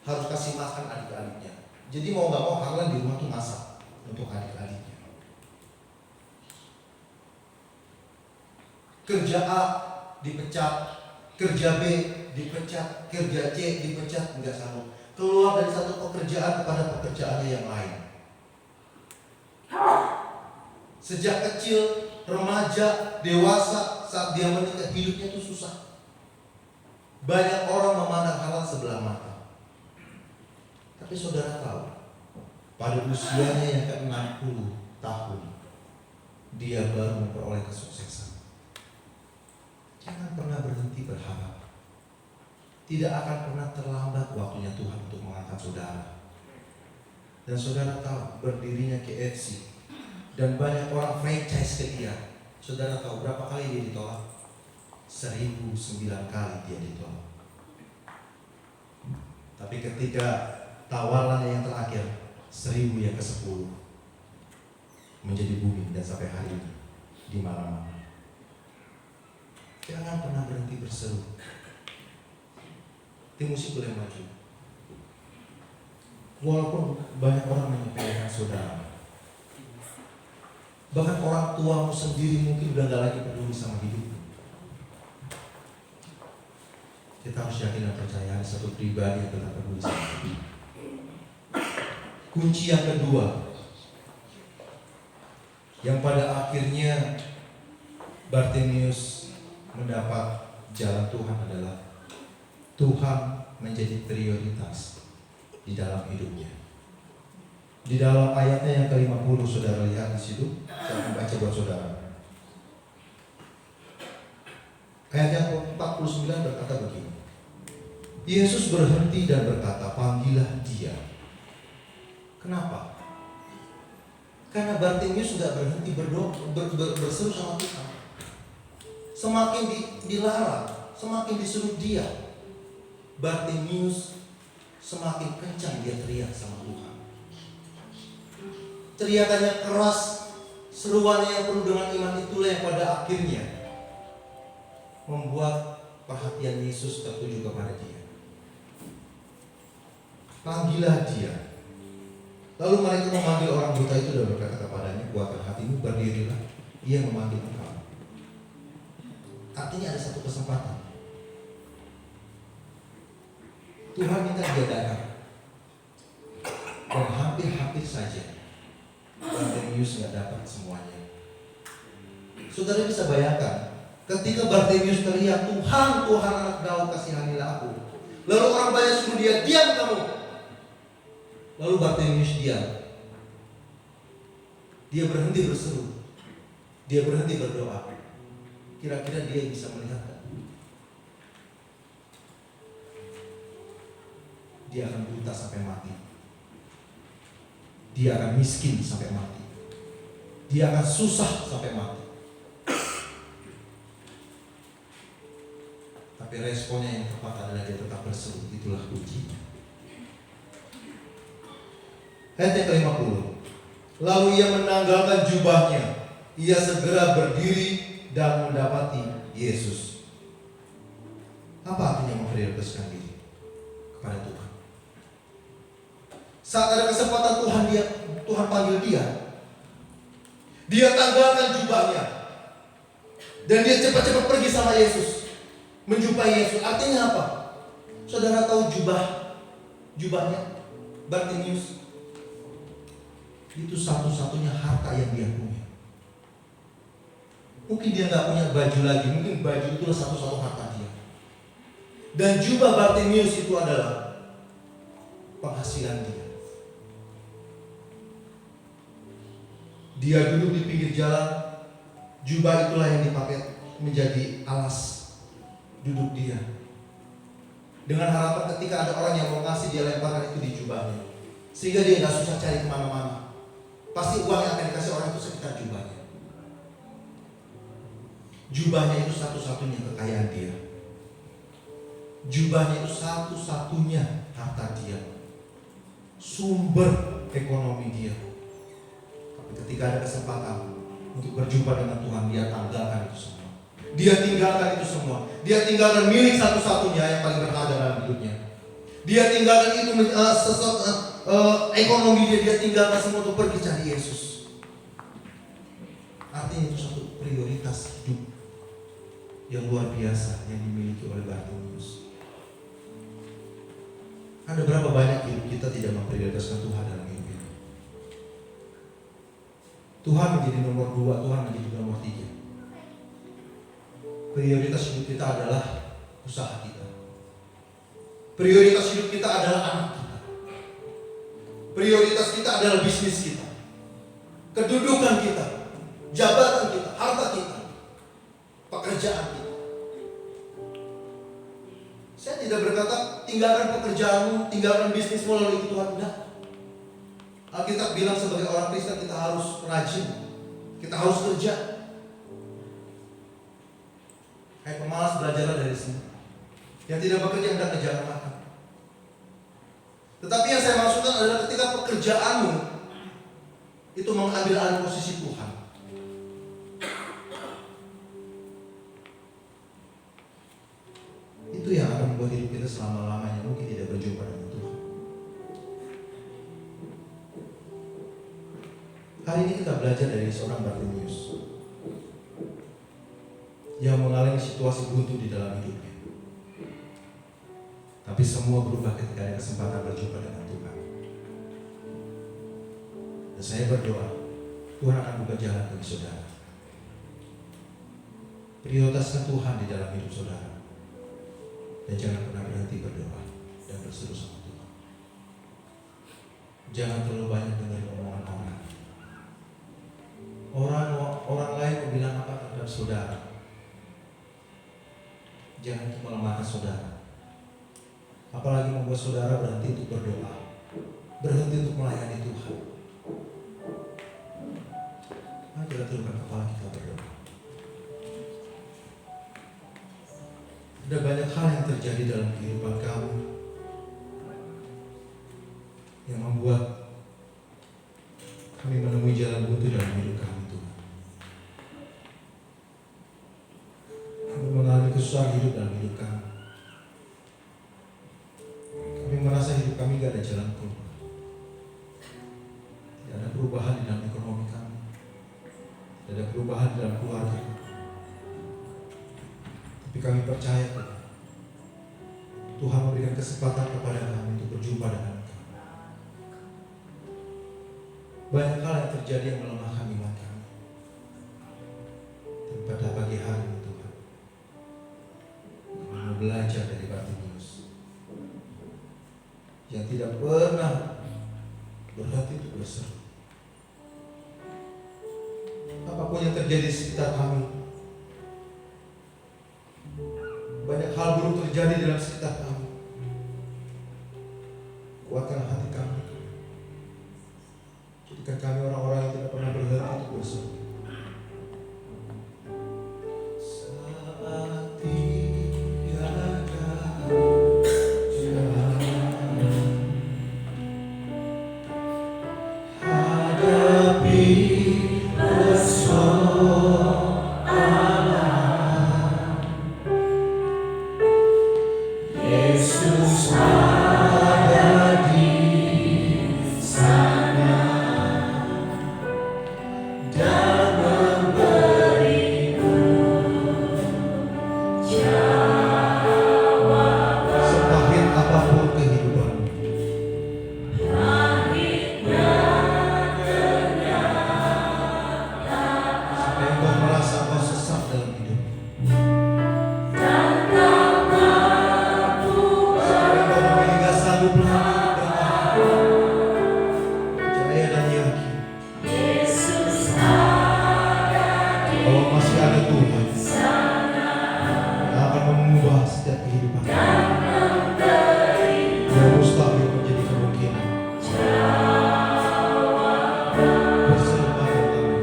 harus kasih makan adik-adiknya. Jadi mau gak mau Harlan di rumah tuh masak untuk adik-adiknya. Kerja A dipecat, kerja B dipecat, kerja C dipecat, enggak sanggup. Keluar dari satu pekerjaan kepada pekerjaannya yang lain. Sejak kecil, remaja, dewasa, saat dia menikah, hidupnya itu susah. Banyak orang memandang Harlan sebelah mata. Tapi saudara tahu, pada usianya yang ke-60 tahun, dia baru memperoleh kesuksesan. Jangan pernah berhenti berharap. Tidak akan pernah terlambat waktunya Tuhan untuk mengangkat saudara. Dan saudara tahu berdirinya KFC dan banyak orang franchise ke dia. Saudara tahu berapa kali dia ditolak? 1009 kali dia ditolak. Tapi ketika tawarannya yang terakhir 1000 yang ke-10 menjadi booming dan sampai hari ini di mana-mana. Jangan pernah berhenti berseru. Tim musik boleh maju. Walaupun banyak orang menyepelekan saudara, bahkan orang tuamu sendiri mungkin udah gak lagi peduli sama hidupmu. Kita harus yakin dan percaya ada satu pribadi yang tetap peduli sama hidup. Kunci yang kedua, yang pada akhirnya Bartimeus mendapat jalan Tuhan adalah Tuhan menjadi prioritas di dalam hidupnya. Di dalam ayatnya yang ke-50 saudara lihat di situ, saya akan baca buat saudara. Ayat yang ke-49 berkata begini. Yesus berhenti dan berkata, "Panggillah dia." Kenapa? Karena Bartimeus sudah berhenti berseru sama Tuhan. Semakin dilarang, semakin disuruh dia, Bartimeus semakin kencang dia teriak sama Tuhan. Teriakannya keras, seruannya yang penuh dengan iman itulah yang pada akhirnya membuat perhatian Yesus tertuju kepada dia. Panggillah dia. Lalu mereka memanggil orang buta itu dan berkata kepadanya, "Kuatkan hatimu, berdirilah, ia memanggil engkau." Artinya ada satu kesempatan. Tuhan minta dia datang. Dan hampir-hampir saja Bartimeus gak dapat semuanya. Saudara bisa bayangkan, ketika Bartimeus teriak, "Tuhan, Tuhan anak Daud, kasihanilah aku." Lalu orang banyak suruh dia, "Diam kamu." Lalu Bartimeus diam. Dia berhenti berseru. Dia berhenti berdoa. Kira-kira dia bisa melihat kan? Dia akan buta sampai mati. Dia akan miskin sampai mati. Dia akan susah sampai mati. Tapi responnya yang tepat adalah dia tetap berseru. Itulah kuncinya. Ayat yang ke-50. Lalu ia menanggalkan jubahnya. Ia segera berdiri dan mendapati Yesus. Apa artinya memprioritaskan diri kepada Tuhan? Saat ada kesempatan Tuhan panggil dia tanggalkan jubahnya dan dia cepat-cepat pergi sama Yesus, menjumpai Yesus. Artinya apa? Saudara tahu jubahnya Bartimeus itu satu-satunya harta yang dia punya. Mungkin dia nggak punya baju lagi, mungkin baju itu satu-satu harta dia. Dan jubah Bartimeus itu adalah penghasilan dia. Dia duduk di pinggir jalan, jubah itulah yang dipakai menjadi alas duduk dia. Dengan harapan ketika ada orang yang mau ngasih, dia lemparkan itu di jubahnya, sehingga dia nggak susah cari kemana-mana. Pasti uang yang akan dikasih orang itu sekitar jubahnya. Jubahnya itu satu-satunya kekayaan dia. Jubahnya itu satu-satunya harta dia, sumber ekonomi dia. Tapi ketika ada kesempatan untuk berjumpa dengan Tuhan, dia tanggalkan itu semua. Dia tinggalkan itu semua. Dia tinggalkan milik satu-satunya yang paling berharga dalam hidupnya. Dia tinggalkan itu ekonomi dia tinggalkan semua untuk pergi cari Yesus. Artinya itu satu prioritas hidup yang luar biasa yang dimiliki oleh Bartimeus. Ada berapa banyak hidup kita tidak memprioritaskan Tuhan dalam hidup ini? Tuhan menjadi nomor 2, Tuhan menjadi nomor 3. Prioritas hidup kita adalah usaha kita. Prioritas hidup kita adalah anak kita. Prioritas kita adalah bisnis kita, kedudukan kita, jabatan kita, harta kita, pekerjaan kita. tinggalkan pekerjaanmu, tinggalkan bisnismu lalu ikut Tuhan. Enggak. Alkitab bilang sebagai orang Kristen kita harus rajin, kita harus kerja. Hai pemalas, belajarlah dari sini. Yang tidak bekerja hendaknya jangan makan. Tetapi yang saya maksudkan adalah ketika pekerjaanmu itu mengambil alih posisi Tuhan. Itu yang akan membuat hidup kita selama-lamanya mungkin tidak berjumpa dengan Tuhan. Hari ini kita belajar dari seorang Bartimeus yang mengalami situasi buntu di dalam hidupnya. Tapi semua berubah ketika ada kesempatan berjumpa dengan Tuhan. Dan saya berdoa, Tuhan akan buka jalan bagi saudara. Prioritaskan Tuhan di dalam hidup saudara. Dan jangan pernah berhenti berdoa dan berseru sama Tuhan. Jangan terlalu banyak dengar omongan orang. Orang lain bilang apa terhadap saudara. Jangan itu melemahkan saudara. Apalagi membuat saudara berhenti untuk berdoa, berhenti untuk melayani Tuhan. Mari kita tundukkan kepala kita berdoa. Ada banyak hal yang terjadi dalam kehidupan kamu yang membuat kami menemui jalan buntu dalam hidup kami, Tuhan. Kami mengalami kesusahan hidup dalam hidup kami. Kami merasa hidup kami gak ada jalan keluar. Tidak ada perubahan di dalam ekonomi kami. Tidak ada perubahan di dalam keluarga kami. Tapi kami percaya Tuhan memberikan kesempatan kepada kami untuk berjumpa dengan Engkau. Banyak hal yang terjadi yang melemahkan iman kami. Dan pada pagi hari ini Tuhan, kami mau belajar dari Bartimeus yang tidak pernah berhenti untuk berseru. Apapun yang terjadi di sekitar kami, banyak hal buruk terjadi dalam sekitar kami. Kuatkan hati kami. Jadikan kami orang-orang yang tidak pernah berhenti untuk berseru. Saat tiada jalan, hadapi persoalan, Yesus ada di sana dan memberiku jawaban. Sepahit apapun kehidupan, supaya engkau merasa kau sesat dalam hidup, supaya engkau memiliki gak sanggup lagi percaya dan yakin bahwa masih ada Tuhan yang akan mengubah setiap kehidupan yang mustahil menjadi kemungkinan. Berseru pada kami.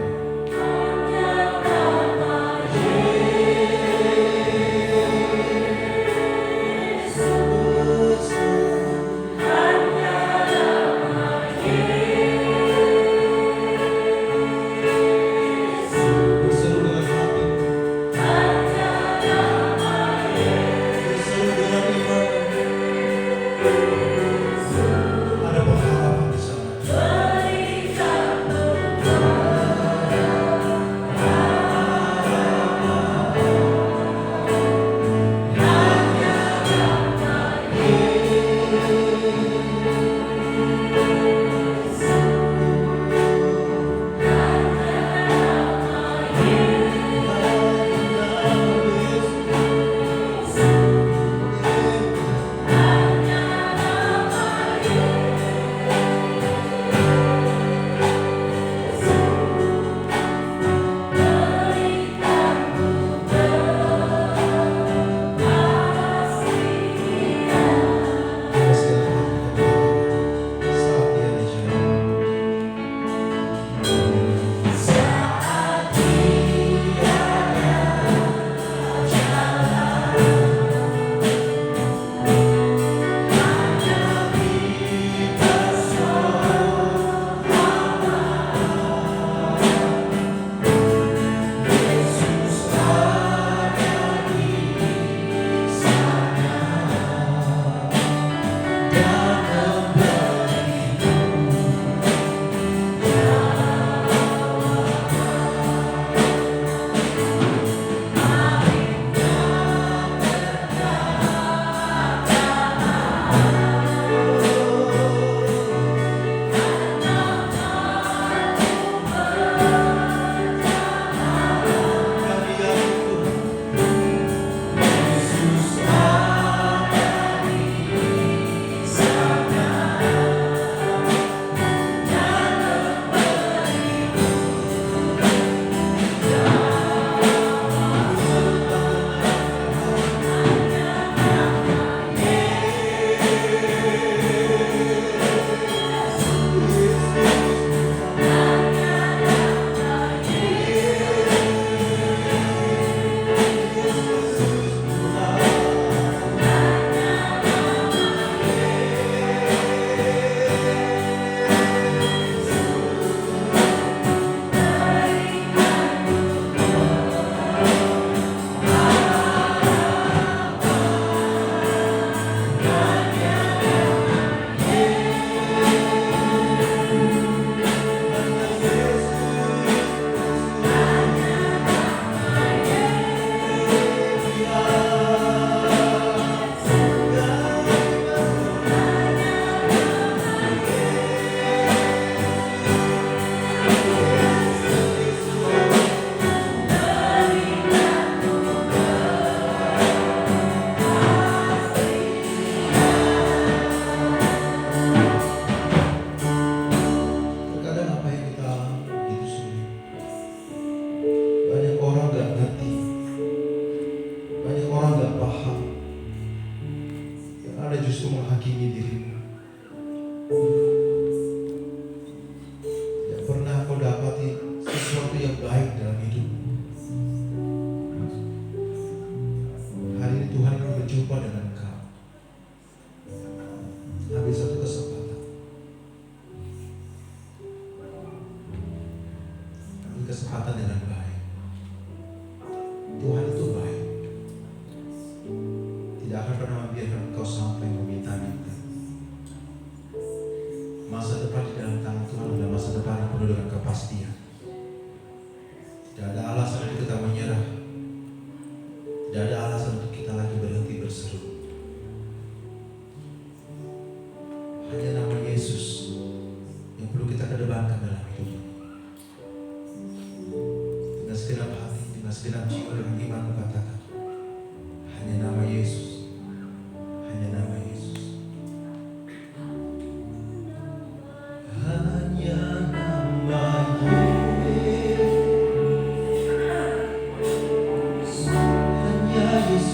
Berseru dengan hati, berseru dengan kesempatan dengan baik. Tuhan itu baik. Tidak akan pernah membiarkan engkau sampai meminta-minta. Masa depan di dalam tangan Tuhan adalah masa depan yang penuh dengan kepastian. Tidak ada alasan untuk kita menyerah. Tidak ada alasan untuk kita lagi berhenti berseru. Hanya nama Yesus yang perlu kita kedepankan dalam hidup ini. Dengan segenap hati, dengan segenap jiwa, dengan iman mengatakan, hanya nama Yesus, hanya nama Yesus. Hanya nama Yesus, hanya Yesus.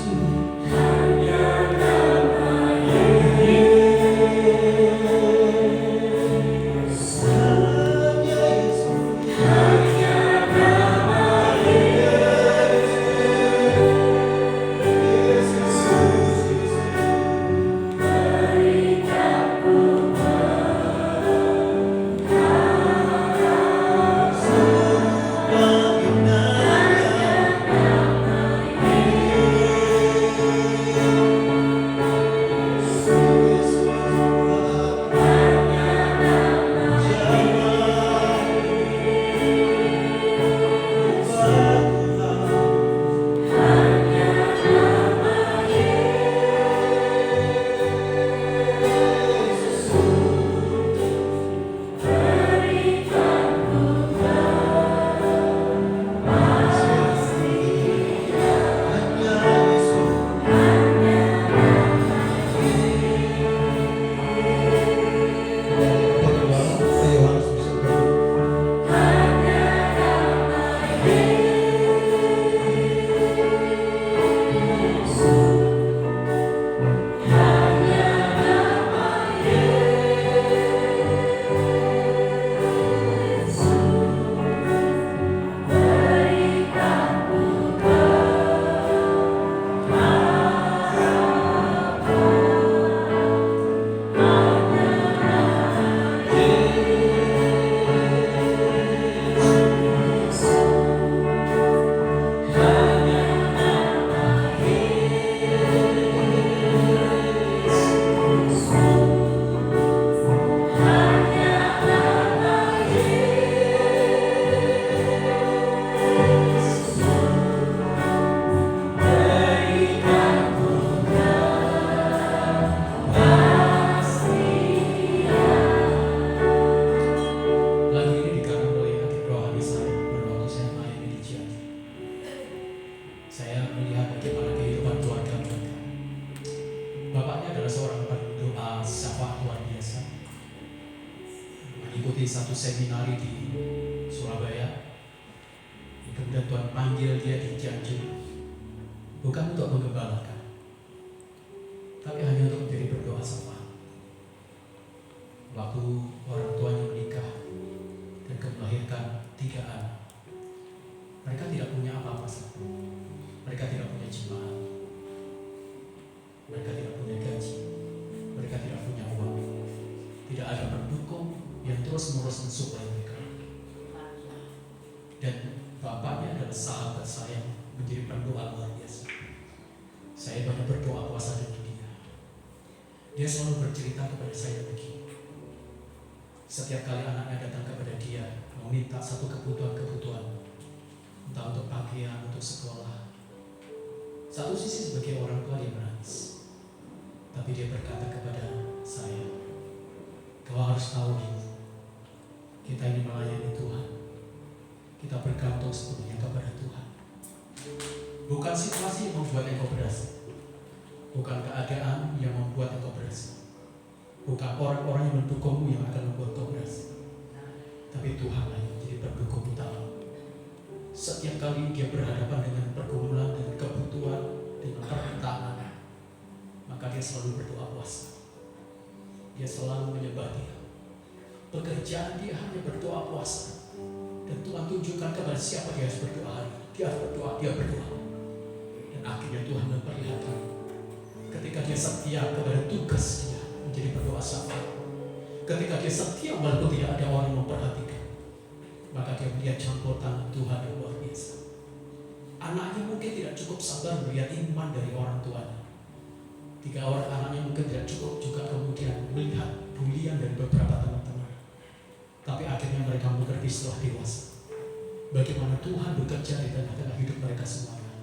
Mengikuti satu seminari di Surabaya. Kemudian Tuhan panggil dia di Cianjur, bukan untuk menggembalakan, tapi hanya untuk menjadi berdoa syafaat. Waktu orang tuanya menikah dan melahirkan 3 anak, mereka tidak punya apa-apa. Mereka tidak punya jemaat, mereka tidak punya gaji, mereka tidak punya uang, tidak ada pendukung yang terus-menerus mensupply mereka. Dan bapaknya adalah sahabat saya, menjadi pendoa luar biasa. Saya banyak berdoa puasa dengan dia. Dia selalu bercerita kepada saya begini. Setiap kali anaknya datang kepada dia meminta satu kebutuhan-kebutuhan, entah untuk pakaian, untuk sekolah, satu sisi sebagai orang tua dia menangis, tapi dia berkata kepada saya, kau harus tahu ini, kita ini melayani Tuhan, kita bergantung sepenuhnya kepada Tuhan. Bukan situasi yang membuat engkau berhasil, bukan keadaan yang membuat engkau berhasil, bukan orang-orang yang mendukungmu yang akan membuat engkau berhasil, tapi Tuhanlah yang menjadi pendukung utama. Setiap kali dia berhadapan dengan pergumulan, dengan kebutuhan, dengan permintaan, maka dia selalu berdoa puasa. Dia selalu menyembah Dia. Pekerjaan dia hanya berdoa puasa. Dan Tuhan tunjukkan kepada siapa dia harus berdoa hari. Dia harus berdoa, dia berdoa. Dan akhirnya Tuhan memperlihatkan ketika dia setia kepada tugas dia menjadi berdoa syafaat. Ketika dia setia walaupun tidak ada orang yang memperhatikan. maka dia melihat campur tangan Tuhan yang luar biasa. Anaknya mungkin tidak cukup sabar melihat iman dari orang tuanya. 3 orang anaknya mungkin tidak cukup juga kemudian melihat bulian dari beberapa teman-teman. Tapi akhirnya mereka mengerti setelah dewasa bagaimana Tuhan bekerja di tengah-tengah hidup mereka semuanya.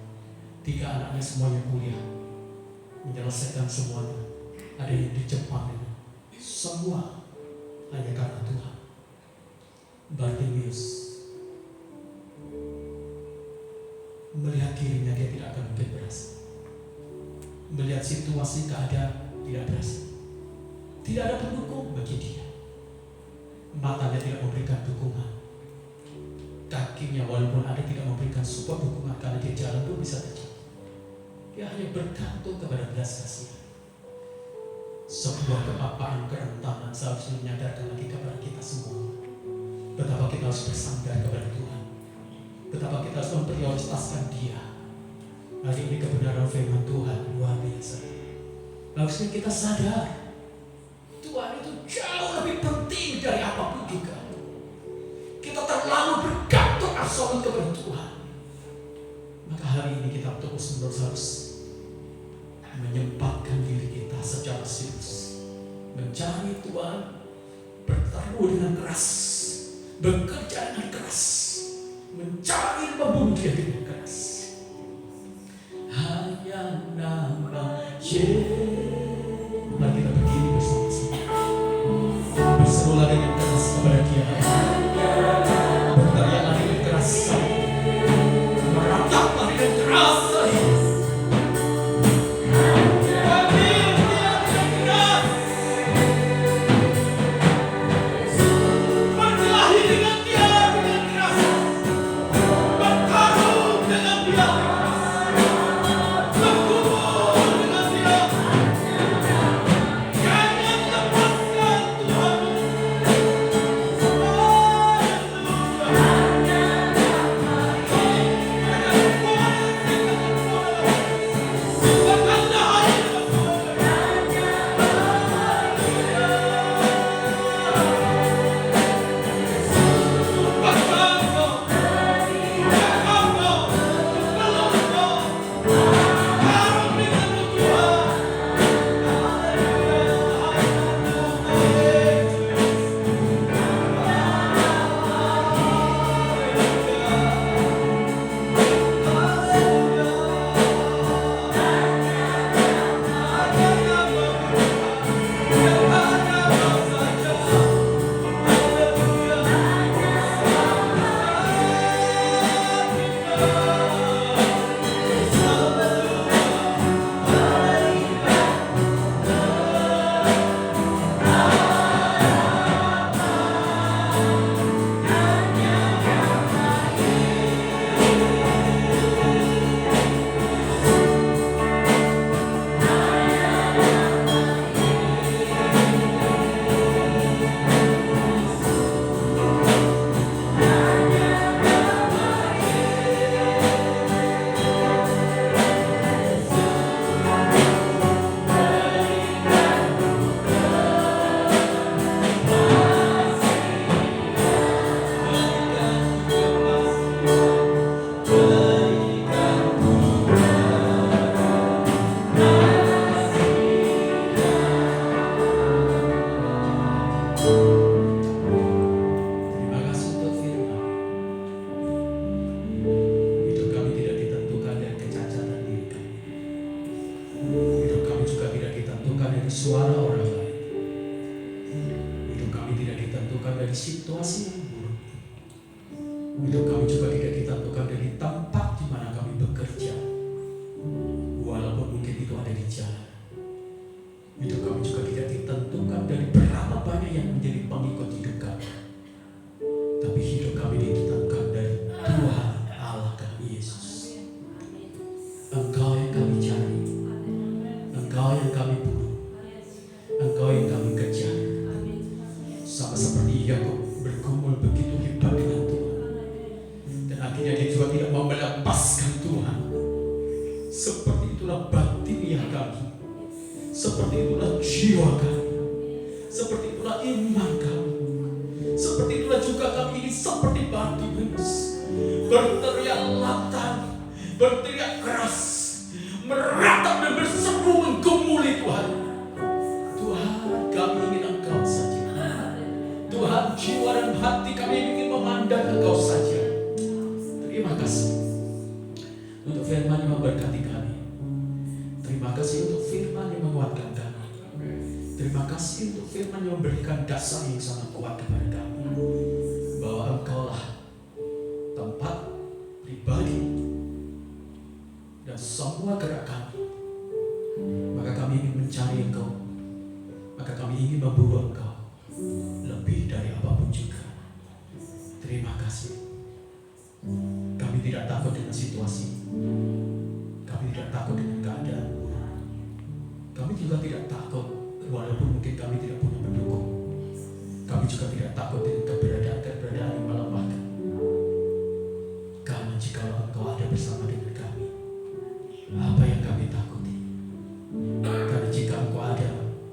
3 anaknya semuanya kuliah, menyelesaikan semuanya. Ada yang di Jepang, semua hanya karena Tuhan. Bartimeus melihat dirinya dia tidak akan mungkin berhasil. Melihat situasi keadaan tidak berhasil. Tidak ada pendukung bagi dia. Matanya tidak memberikan dukungan. Kakinya walaupun ada tidak memberikan support dukungan karena dia jalan pun bisa terjatuh. Dia hanya bergantung kepada belas kasihan. Sebuah kepapaan kerentanan seharusnya menyadarkan lagi kepada kita semua betapa kita harus bersandar kepada Tuhan, betapa kita harus memprioritaskan Dia. Hari ini kebenaran firman Tuhan luar biasa. Harusnya kita sadar Tuhan itu jauh lebih penting dari apapun juga. Kita terlalu bergantung absolut kepada Tuhan. Maka hari ini kita terus-menerus harus menyempatkan diri kita secara serius, mencari Tuhan, bertaruh dengan keras, bekerja dengan keras, mencari membunuh Dia dengan keras. Hanya nama Yesus. Mari kita berdiri bersama-sama, berserulah dengan keras kepada Dia, berteriaklah dengan keras, merataplah dengan keras. Suara orang lain. Hidup kami tidak ditentukan dari situasi yang buruk. Hidup kami juga tidak ditentukan dari tempat di mana kami bekerja, walaupun mungkin itu ada di jalan. Hidup kami juga tidak ditentukan dari berapa banyak yang menjadi pengikut hidup kami. Tapi hidup kami ditentukan dari Tuhan Allah kami Yesus. Engkau yang kami cari, Engkau yang kami butuh, Engkau yang kami kejar. Sama seperti Yakub bergumul begitu hebat dengan Tuhan, dan akhirnya dia juga tidak mau melepaskan Tuhan. Seperti itulah batiniah kami, seperti itulah jiwa kami, seperti itulah iman kami, seperti itulah juga kami ini seperti berteriak lantang, berteriak keras, meratap dan berseru menggumuli Tuhan. Tuhan, kami ingin Engkau saja. Tuhan, jiwa dan hati kami ingin memandang Engkau saja. Terima kasih untuk firman yang memberkati kami. Terima kasih untuk firman yang menguatkan kami. Terima kasih untuk firman yang memberikan dasar yang sangat kuat kepada kami, bahwa Engkau-lah tempat pribadi dan semua gerak kami. Maka kami ingin mencari Engkau, maka kami ingin memburu Engkau lebih dari apapun juga. Terima kasih. Kami tidak takut dengan situasi, kami tidak takut dengan keadaan buruk, kami juga tidak takut walaupun mungkin kami tidak punya pendukung. Kami juga tidak takut dengan keberadaan yang melemahkan, karena jika Engkau ada bersama dengan kami, apa yang kami takuti? Karena jika Engkau ada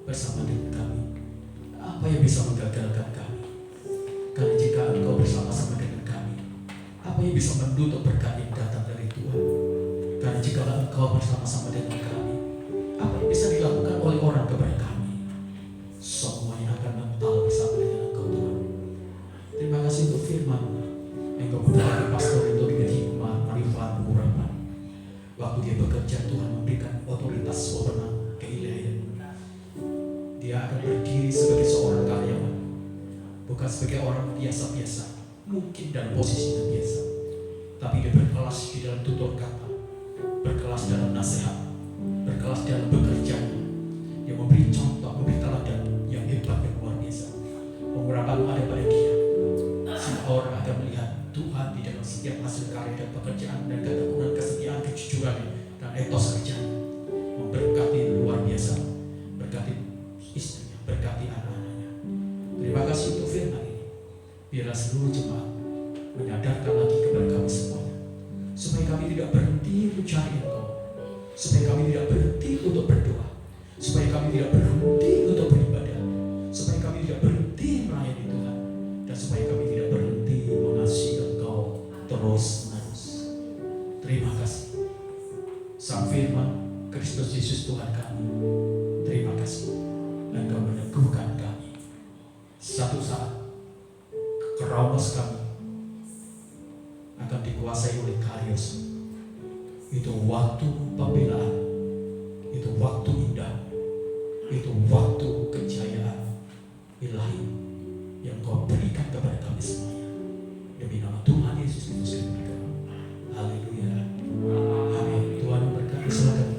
bersama dengan kami, apa yang bisa menggagalkan kami? Karena jika Engkau bersama-sama dengan kami, apa yang bisa menutup berkat yang datang dari Tuhan? Karena jika Engkau bersama-sama dengan kami, apa yang bisa dilakukan oleh orang kepada kami? Semuanya akan mental bersama dengan Engkau, Tuhan. Terima kasih untuk firman yang Engkau berikan pastor itu dengan hikmah, marifat, pengurapan. Waktu dia bekerja, Tuhan memberikan otoritas wewenang keilahian. Dia akan berdiri sebagai seorang karyawan, bukan sebagai orang biasa-biasa, mungkin dalam posisinya biasa, tapi dia berkelas di dalam tutur kata, berkelas dalam nasihat, berkelas dalam bekerjanya. Dia memberi contoh, memberi teladan yang hebat, yang luar biasa. Pengurapan ada pada dia, sehingga orang akan melihat Tuhan di dalam setiap hasil karya dan pekerjaan, dan ketekunan, kesetiaan, kejujuran dan etos kerjanya. Memberkati luar biasa, berkati istrinya, berkati anak-anaknya. Terima kasih untuk firman ini. Biarlah seluruh jemaat menyadarkan lagi kepada kami semuanya, supaya kami tidak berhenti mencari Engkau, supaya kami tidak berhenti untuk berdoa, supaya kami tidak berhenti untuk beribadah, supaya kami tidak berhenti melayani Tuhan, dan supaya kami tidak berhenti mengasihi Engkau terus-menerus. Terima kasih Sang Firman Kristus Yesus Tuhan kami. Terima kasih Engkau meneguhkan kami. Satu saat Kronos kami akan dikuasai oleh Kairos. Itu waktu pembelaan, itu waktu indah, itu waktu kejayaan ilahi yang Kau berikan kepada kami semuanya. Demi nama Tuhan Yesus Kristus kami berdoa. Haleluya. Amin. Tuhan memberkati. Silakan.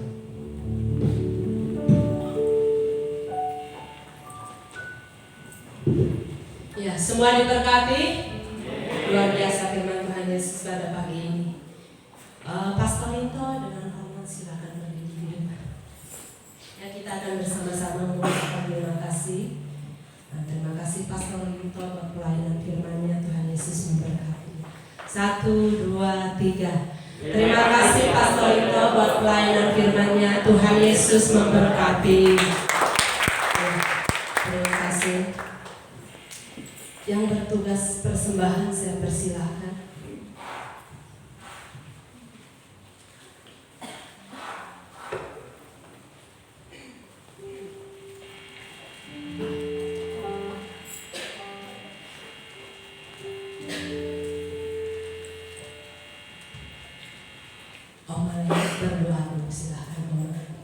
Ya, semua diberkati. Luar biasa firman Tuhan Yesus pada pagi ini. Pastor Linto dengan hormat silakan berdiri di depan. Ya, kita akan bersama-sama mengucapkan terima kasih. Terima kasih Pastor Linto buat pelayanan firman-Nya. Tuhan Yesus memberkati. 1, 2, 3. Terima kasih Pastor Linto buat pelayanan firman-Nya. Tuhan Yesus memberkati. Terima kasih. Yang bertugas persembahan saya persilahkan. Om Malaikat berdoa dulu, silahkan Om Malaikat.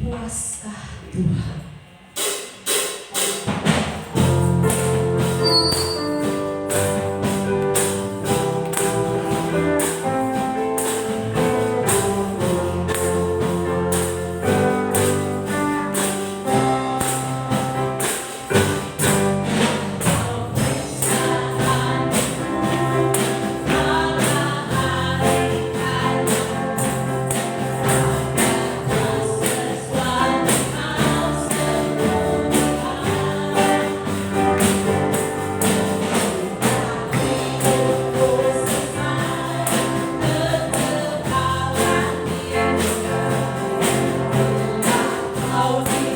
Puaskah Tuhan? Tuhan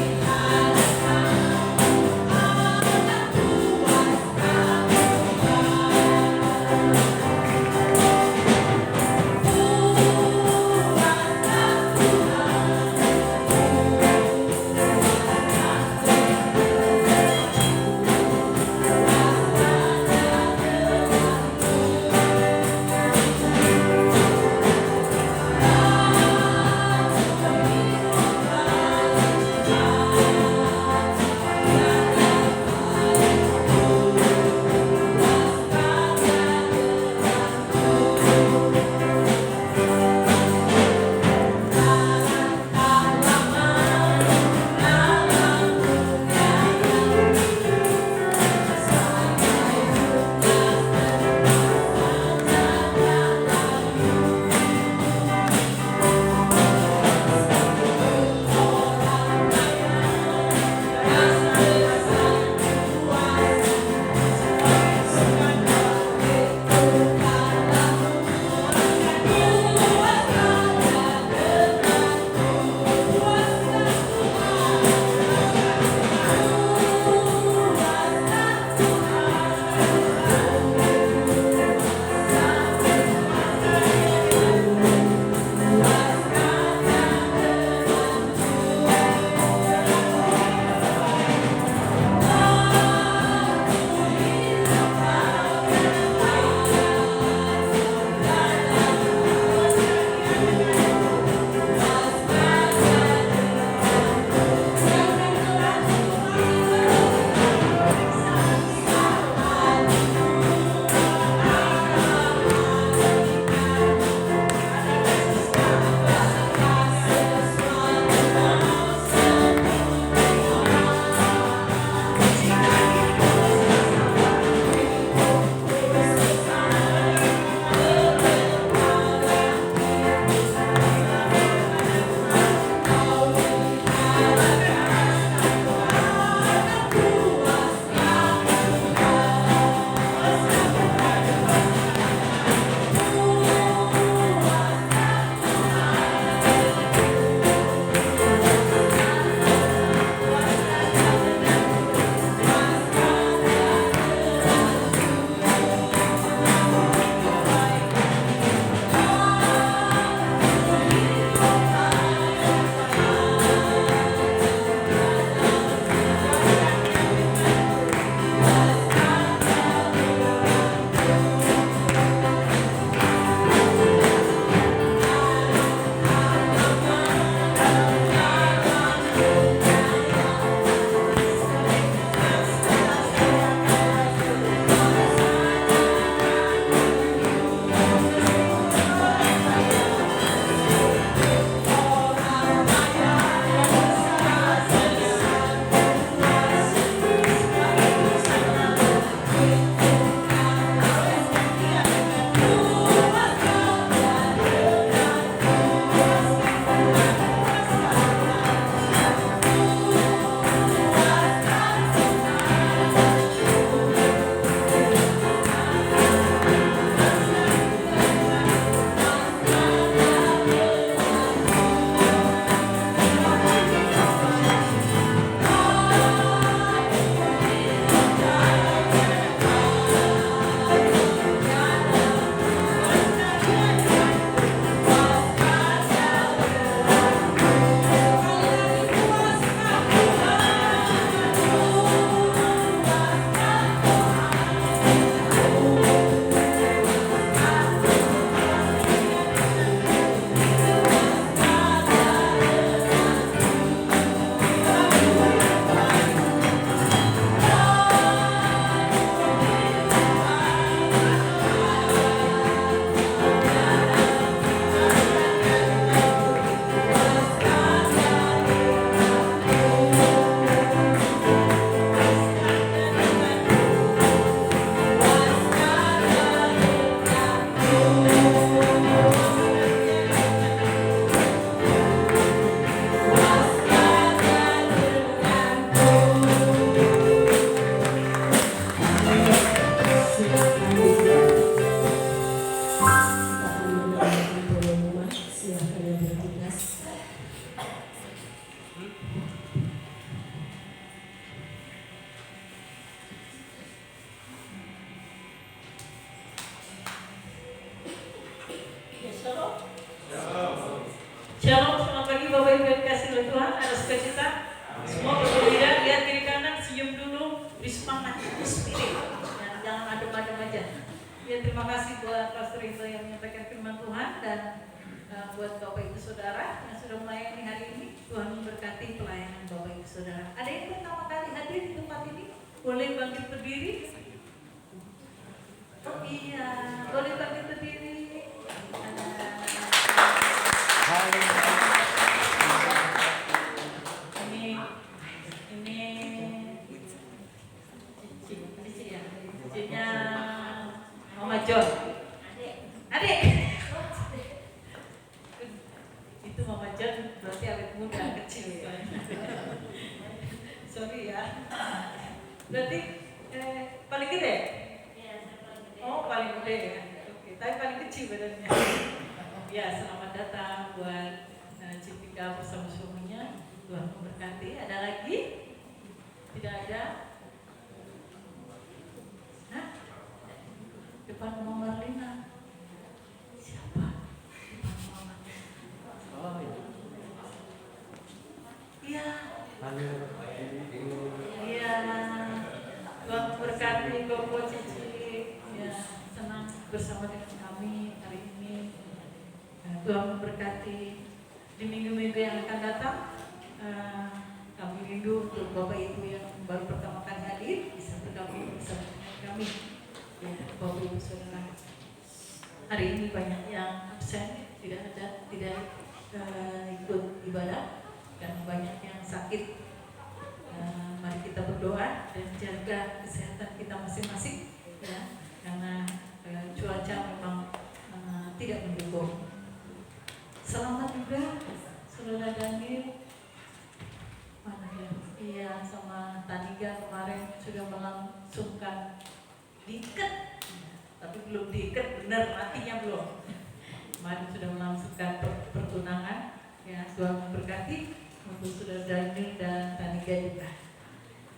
bersukacita, semua bergembira, lihat kiri kanan, senyum dulu, beri semangat, spirit, ya, jangan adem-adem aja. Ya, terima kasih buat Pastor Indo yang menyampaikan firman Tuhan dan buat Bapak Ibu Saudara yang sudah melayani hari ini. Tuhan memberkati pelayanan Bapak Ibu Saudara. Ada yang pertama kali hadir di tempat ini? Boleh bangkit berdiri? Oh iya, boleh bangkit berdiri. Cicinya Mama John. Adik. Itu Mama John berarti awet muda kecil ya. Sorry ya. Berarti paling gede? Oh paling gede ya. Oke, tapi paling kecil badannya. Ya, selamat datang buat Cipika bersama suaminya. Tuhan memberkati. Ada lagi? Tidak ada? Hah? Depan Mama Marlina. Siapa? Depan Mama Marlina. Oh iya. Iya. Halo. Iya. Tuhan memberkati Koko Cici. Ya, senang bersama dengan kami hari ini. Tuhan memberkati di minggu-minggu yang akan datang. Kami rindu untuk Bapak Ibu yang baru pertama kali hadir bisa bergabung bersama dengan kami. Ya, Bapak Ibu Saudara. Hari ini banyak yang absen, tidak ikut ibadah dan banyak yang sakit. Mari kita berdoa dan jaga kesehatan kita masing-masing, ya, karena cuaca memang tidak mendukung. Selamat juga Saudara Daniel. Mana ya? Iya, sama Taniga kemarin sudah melangsungkan diikat, tapi belum diikat benar, matinya belum. Kemarin sudah melangsungkan pertunangan. Ya, Tuhan memberkati untuk Saudara Daniel dan Taniga juga.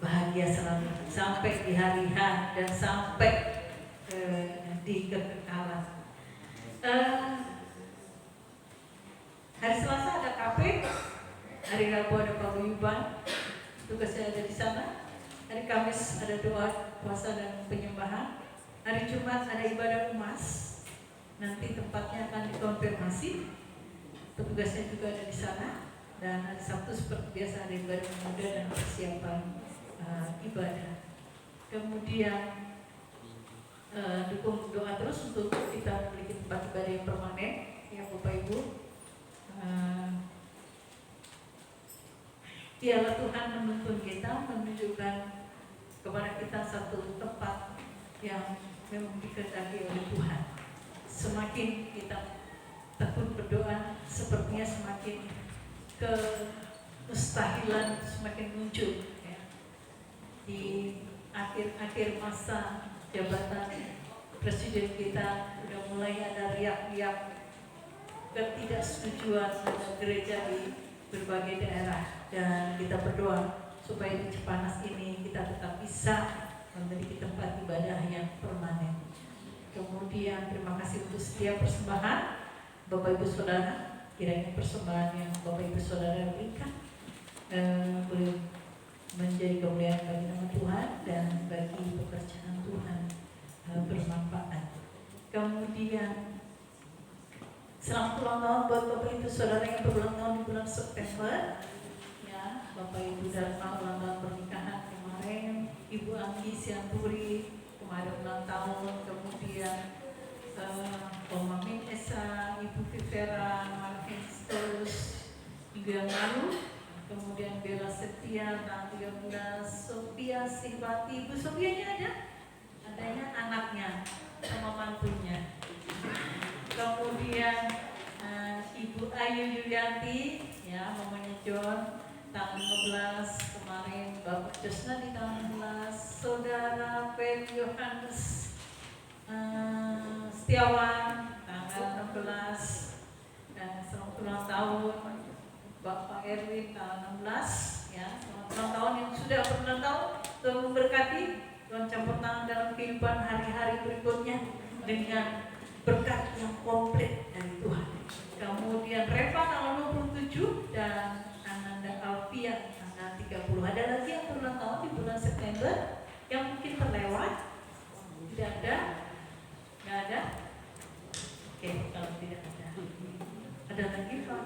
Bahagia selalu sampai di hari H dan sampai di kekekalan. Hari Selasa ada kafe, hari Rabu ada paguyuban, tugas saya ada di sana. Hari Kamis ada doa, puasa dan penyembahan. Hari Jumat ada ibadah emas. Nanti tempatnya akan dikonfirmasi. Petugasnya juga ada di sana. Dan hari Sabtu seperti biasa ada ibadah muda dan persiapan ibadah. Kemudian dukung doa terus untuk kita memiliki tempat ibadah yang permanen, ya Bapak Ibu. Biarlah Tuhan menuntun kita, menunjukkan kepada kita satu tempat yang memang dikehendaki oleh Tuhan. Semakin kita tekun berdoa, sepertinya semakin kemustahilan semakin muncul, ya. Di akhir-akhir masa jabatan Presiden kita sudah mulai ada riak-riak ketidaksetujuan dengan gereja di berbagai daerah, dan kita berdoa supaya di Cipanas ini kita tetap bisa memiliki tempat ibadah yang permanen. Kemudian terima kasih untuk setiap persembahan Bapak Ibu Saudara, kiranya persembahan yang Bapak Ibu Saudara berikan boleh menjadi kemuliaan bagi nama Tuhan dan bagi pekerjaan Tuhan bermanfaat. Kemudian selamat ulang tahun buat Bapak Ibu Saudara yang berulang tahun di bulan September. Ya, Bapak Ibu Dharma ulang tahun pernikahan kemarin, Ibu Anggi Sianturi kemarin ulang tahun, kemudian Om Amin Esa, Ibu Vivera Marvinstus minggu yang lalu, kemudian Bella Setia tanggal 13, Sophia Sihbati. Ibu Sophianya ada? Adanya anaknya sama mantunya. Kemudian Ibu Ayu Yulianti, ya, mamanya John, tanggal 15 kemarin. Bapak Josna di tanggal 16, Saudara Ben Yohanes Setiawan tanggal 16, dan selamat ulang tahun Bapak Erwin tanggal 16, ya, selamat ulang tahun yang sudah berulang tahun. Tuhan memberkati, Tuhan campur tangan dalam kehidupan hari-hari berikutnya dengan berkat yang komplit dari Tuhan. Kemudian Reva tanggal 27 dan Ananda Alfia yang tanggal 30. Ada lagi yang berulang tahun di bulan September yang mungkin terlewat? Tidak ada? Nggak ada? Oke, kalau tidak ada. Ada lagi Pak?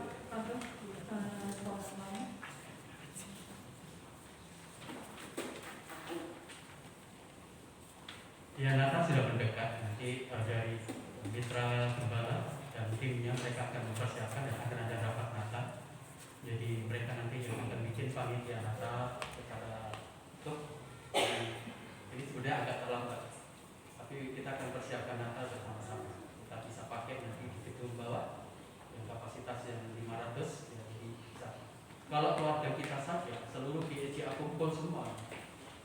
Ya, Natal sudah mendekat. Nanti dari mitra gembala dan timnya mereka akan mempersiapkan dan akan ada rapat Natal. Jadi mereka nanti yang akan bikin panitia Natal secara utuh. Ini sebenarnya agak terlambat, tapi kita akan persiapkan Natal bersama-sama. Kita bisa pakai nanti di gedung bawah yang kapasitas yang 500, ya, jadi bisa. Kalau keluarga kita saja, seluruh GECA kumpul semua,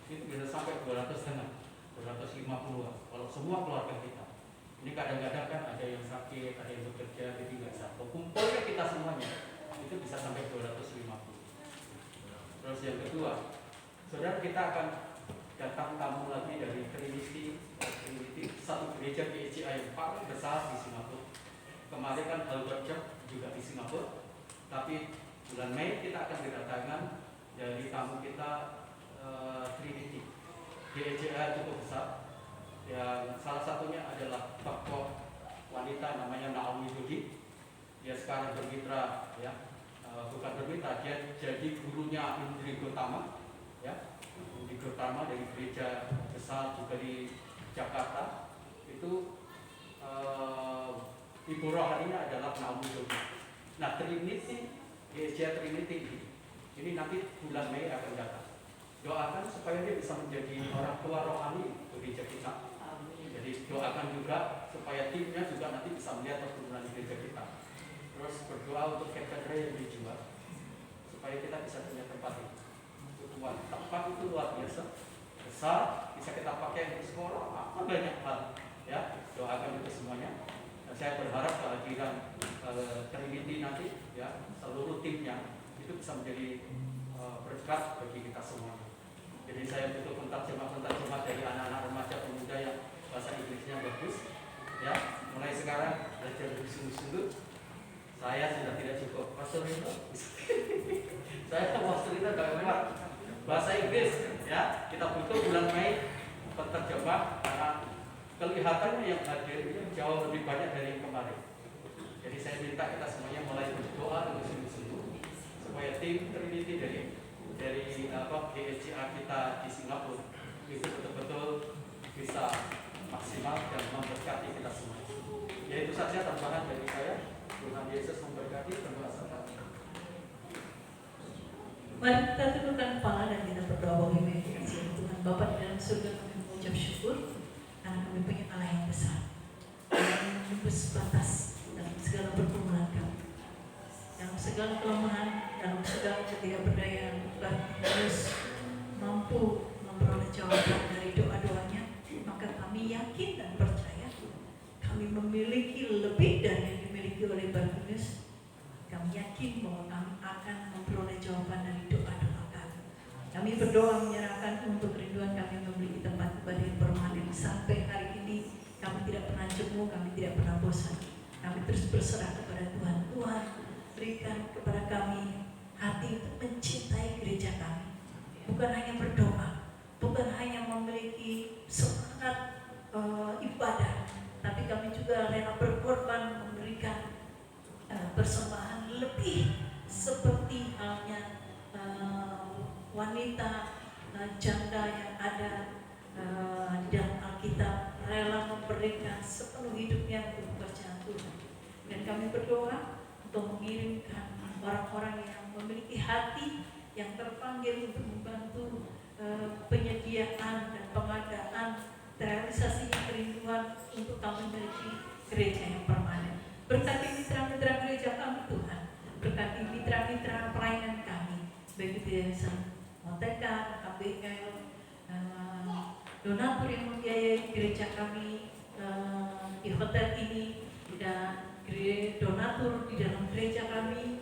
itu bisa sampai 200-an. 250-an, kalau semua keluarga kita. Ini kadang-kadang kan ada yang sakit, ada yang bekerja, jadi nggak bisa. Kumpulnya kita semuanya, itu bisa sampai 250. Terus yang kedua, saudara, kita akan datang tamu lagi dari Trinity, satu gereja GECA yang paling besar di Singapura. Kemarin kan Albert Church juga di Singapura, tapi bulan Mei kita akan kedatangan dari tamu kita Trinity. GECA cukup besar, yang salah satunya adalah tokoh wanita namanya Naomi Judi. Dia sekarang bermitra, ya, bukan bermitra, dia jadi gurunya Indri Gotama, ya, Indri Gotama dari gereja besar juga di Jakarta. Itu ibu rohaninya adalah Naomi Judi. Nah, Trinity, GECA Trinity ini nanti bulan Mei akan datang. Doakan supaya dia bisa menjadi orang tua rohani gereja kita. Jadi doakan juga supaya timnya juga nanti bisa melihat perkebunan di gereja kita. Terus berdoa untuk katedra yang dijual supaya kita bisa punya tempat itu. Tempat itu luar biasa, besar, bisa kita pakai untuk sekolah, banyak hal. Ya, doakan itu semuanya. Dan saya berharap kehadiran Trinity nanti, ya, seluruh timnya itu bisa menjadi berkat bagi kita semua. Jadi saya butuh penterjemah dari anak-anak remaja pemuda yang bahasa Inggrisnya bagus. Ya, mulai sekarang belajar lebih sungguh-sungguh. Saya sudah tidak cukup. Pastor Rino, saya Pastor Rino gak kuat bahasa Inggris. Ya, kita butuh bulan Mei penterjemah karena kelihatannya yang hadir itu jauh lebih banyak dari yang kemarin. Jadi saya minta kita semuanya mulai berdoa lebih sungguh-sungguh supaya tim Trinity dari GECA kita di Singapura itu betul-betul bisa maksimal dan memberkati kita semua. Ya, itu saja tambahan dari saya. Tuhan Yesus memberkati dan berkati. Mari kita tundukkan kepala dan kita berdoa bagi Tuhan Bapa di dalam surga. Kami mengucap syukur karena kami punya Allah yang besar, yang menembus batas dalam segala pergumulan kami, dalam segala kelemahan, dalam segala ketidakberdayaan. Barnabas mampu memperoleh jawaban dari doa-doanya, maka kami yakin dan percaya kami memiliki lebih dari yang dimiliki oleh Barnabas. Kami yakin bahwa kami akan memperoleh jawaban dari doa-doa kami. Kami berdoa menyerahkan untuk kerinduan kami memiliki tempat ibadah yang permanen. Sampai hari ini kami tidak pernah jemu, kami tidak pernah bosan. Kami terus berserah kepada Tuhan. Tuhan, berikan kepada kami hati untuk mencintai gereja kami. Bukan hanya berdoa, bukan hanya memiliki semangat ibadah, tapi kami juga rela berkorban memberikan persembahan lebih seperti halnya wanita janda yang ada di dalam Alkitab, rela memberikan sepenuh hidupnya untuk pekerjaan Tuhan. Dan kami berdoa untuk mengirimkan orang-orang yang memiliki hati yang terpanggil untuk membantu penyediaan dan pengadaan realisasinya kerinduan untuk kami memiliki gereja yang permanen. Berkati mitra-mitra gereja kami Tuhan, berkati mitra-mitra pelayanan kami, baik itu Yayasan Monteka, KBL, donatur yang membiayai gereja kami di hotel ini, dan donatur di dalam gereja kami,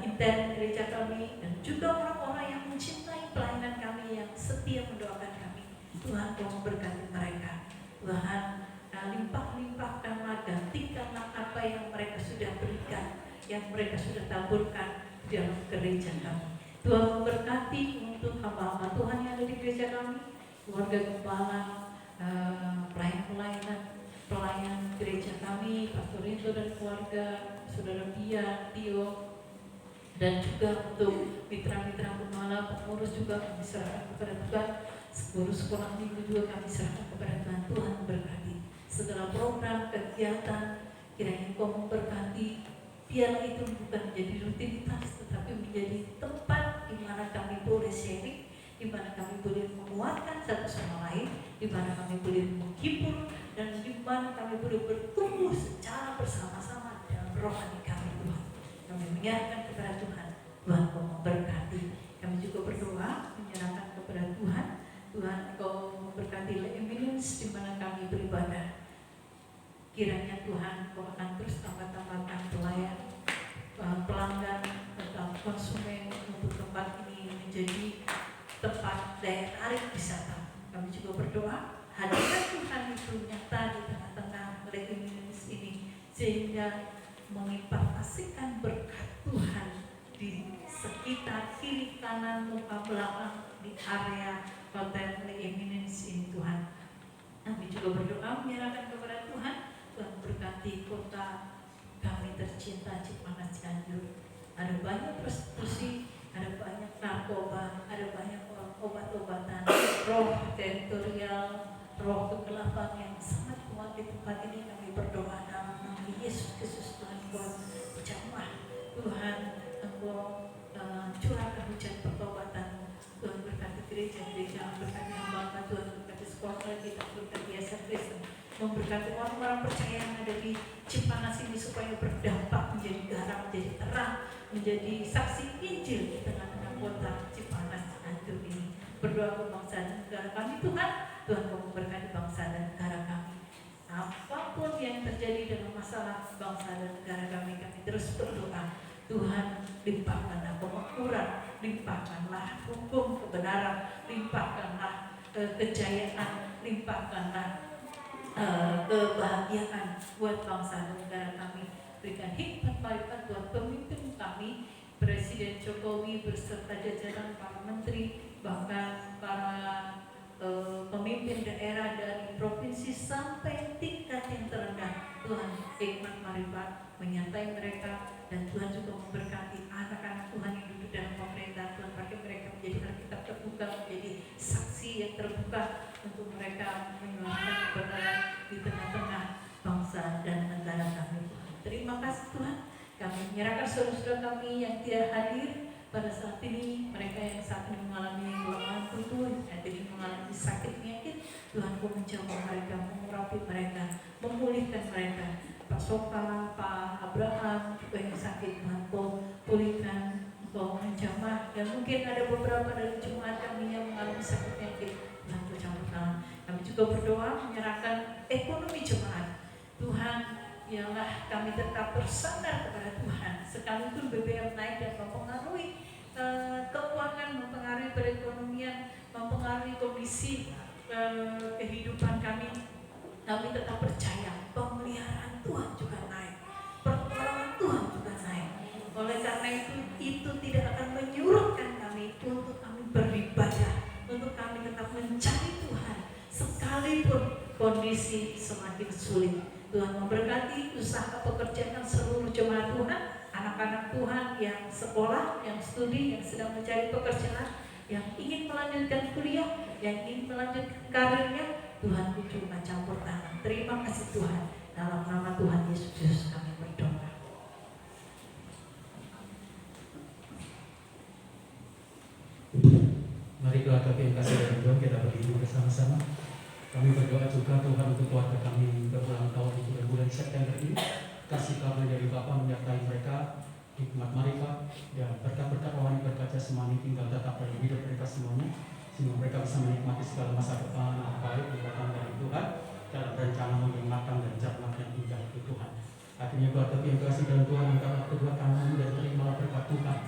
intern gereja kami, dan juga orang-orang yang mencintai pelayanan kami, yang setia mendoakan kami. Tuhan, Kau memberkati mereka. Tuhan, limpah-limpahkanlah, gantikanlah apa yang mereka sudah berikan, yang mereka sudah taburkan di dalam gereja kami. Tuhan memberkati untuk hamba-hamba Tuhan yang ada di gereja kami, keluarga gembala, pelayan gereja kami, Pastor Rinto dan keluarga, Saudara Pia, Tio, dan juga untuk mitra-mitra gembala, pengurus juga kami serahkan kepada Tuhan. Guru sekolah minggu juga kami serahkan kepada Tuhan. Tuhan memberkati segala program, kegiatan, kiranya Engkau memberkati. Biarlah itu bukan menjadi rutinitas, tetapi menjadi tempat di mana kami boleh sharing, di mana kami boleh menguatkan satu sama lain, di mana kami boleh menghibur, dan di mana kami boleh bertumbuh secara bersama-sama dalam rohani kami, Tuhan. Kami menyerahkan kepada Tuhan. Tuhan Kau memberkati. Kami juga berdoa menyerahkan kepada Tuhan. Tuhan Kau memberkati Eminence di mana kami beribadah. Kiranya Tuhan Kau akan terus tambah-tambahkan pelayan, pelanggan atau konsumen untuk tempat ini menjadi tempat daya tarik wisata. Kami juga berdoa hadirat Tuhan itu nyata di tengah-tengah Eminence ini, sehingga mengimplementasikan berkat Tuhan di sekitar kiri kanan muka belakang di area Hotel Eminence ini, Tuhan. Kami juga berdoa menyerahkan kepada Tuhan. Tuhan berkati kota kami tercinta Cipanas Cianjur. Ada banyak prostitusi, ada banyak narkoba, ada banyak obat-obatan, roh teritorial, roh kegelapan yang sangat kuat di tempat ini. Kami berdoa dalam nama Yesus Kristus, Tuhan Engkau jamah, Tuhan Engkau curahkan hujan pertobatan. Tuhan berkati gereja-gereja, berkati hamba Tuhan, berkati sekolah kita, berkati yayasan Kristen, memberkati orang-orang percaya yang ada di Cipanas ini supaya berdampak menjadi garam, menjadi terang, menjadi saksi Injil di tengah-tengah kota Cipanas Cianjur ini. Berdoa untuk bangsa dan negara kami, Tuhan. Tuhan Kau memberkati bangsa dan negara kami. Apapun yang terjadi dalam masalah bangsa dan negara kami terus berdoa. Tuhan, limpahkanlah kemakmuran, limpahkanlah hukum kebenaran, limpahkanlah kejayaan, limpahkanlah kebahagiaan buat bangsa dan negara kami. Berikan hikmat marifat buat pemimpin kami, Presiden Jokowi beserta jajaran para menteri, bahkan para pemimpin daerah dari provinsi sampai tingkat yang terendah. Tuhan, hikmat marifat menyertai mereka, dan Tuhan juga memberkati anak-anak Tuhan yang duduk dalam pemerintah. Tuhan pakai mereka menjadi alkitab terbuka, menjadi saksi yang terbuka untuk mereka menyuarakan kebenaran di tengah-tengah bangsa dan negara kami. Terima kasih Tuhan. Kami menyerahkan saudara-saudara kami yang tidak hadir pada saat ini, mereka yang saat ini mengalami kelemahan tubuh, yang tadi mengalami sakit penyakit. Tuhan Kau menjamah mereka, mengurapi mereka, memulihkan mereka. Pak Soka, Pak Abraham juga yang sakit, Tuhan Kau pulihkan, Kau menjamah. Dan mungkin ada beberapa dari jemaat kami yang mengalami sakit penyakit, Tuhan Kau campur tangan. Kami juga berdoa menyerahkan ekonomi jemaat. Tuhan, biarlah kami tetap bersandar kepada Tuhan. Sekalipun BBM naik dan mempengaruhi keuangan, mempengaruhi perekonomian, mempengaruhi kondisi kehidupan kami tetap percaya pemeliharaan Tuhan juga naik, pertolongan Tuhan juga naik. Oleh karena itu tidak akan menyurutkan kami untuk kami beribadah, untuk kami tetap mencari Tuhan sekalipun kondisi semakin sulit. Tuhan memberkati usaha pekerjaan seluruh jemaat Tuhan, anak-anak Tuhan yang sekolah, yang studi, yang sedang mencari pekerjaan, yang ingin melanjutkan kuliah, yang ingin melanjutkan karirnya. Tuhan cuma campur tangan. Terima kasih Tuhan. Dalam nama Tuhan Yesus Kristus kami berdoa. Mari doa kami yang kasih dan Tuhan, kita berdiri bersama-sama. Kami berdoa juga Tuhan untuk keluarga kami yang berulang tahun di bulan September ini. Kasih kabar dari Bapa menyertai mereka, hikmat marifat dan berkat-berkat rohani berkat jasmani tinggal tetap dalam hidup mereka semuanya, sehingga mereka bisa menikmati segala masa depan yang baik yang datang dari Tuhan dalam rencana yang matang dan cermat yang indah itu Tuhan. Akhirnya keluarga yang kasih dan Tuhan, angkatlah kedua tanganmu dan terimalah berkat Tuhan.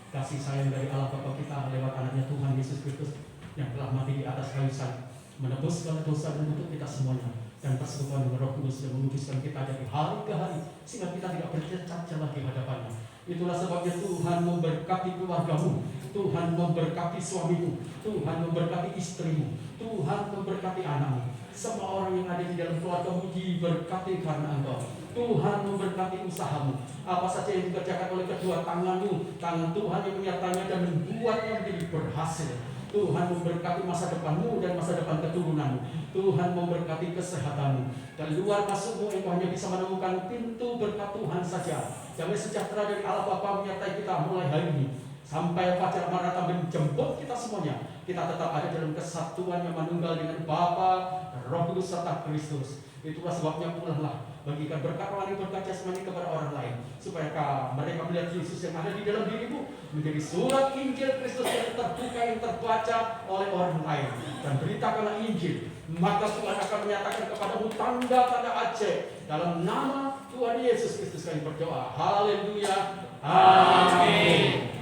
Kasih sayang dari Allah Bapa kita lewat anaknya Tuhan Yesus Kristus yang telah mati di atas kayu salib, menebus segala dosa dan untuk kita semuanya, dan persekutuan dengan Roh Kudus yang menguduskan kita dari hari ke hari, sehingga kita tidak bercacat celah di hadapannya. Itulah sebabnya Tuhan memberkati keluargamu, Tuhan memberkati suamimu, Tuhan memberkati istrimu, Tuhan memberkati anakmu. Semua orang yang ada di dalam keluargamu diberkati karena Engkau. Tuhan memberkati usahamu. Apa saja yang dikerjakan oleh kedua tanganmu, tangan Tuhan yang menyertainya dan membuatnya menjadi berhasil. Tuhan memberkati masa depanmu dan masa depan keturunanmu. Tuhan memberkati kesehatanmu. Dan luar masukmu engkau hanya bisa menemukan pintu berkat Tuhan saja. Damai sejahtera dari Allah Bapa menyertai kita mulai hari ini sampai fajar Maranatha menjemput kita semuanya. Kita tetap ada dalam kesatuan yang manunggal dengan Bapa, Roh Kudus serta Kristus. Itulah sebabnya pulanglah, bagikan berkat rohani, berkat jasmani kepada orang lain, supaya mereka melihat Yesus yang ada di dalam dirimu menjadi surat Injil Kristus yang terbuka, yang terbaca oleh orang lain. Dan beritakanlah Injil, maka Tuhan akan menyatakan kepadamu tanda-tanda ajaib. Dalam nama Tuhan Yesus Kristus kami berdoa. Haleluya. Amin.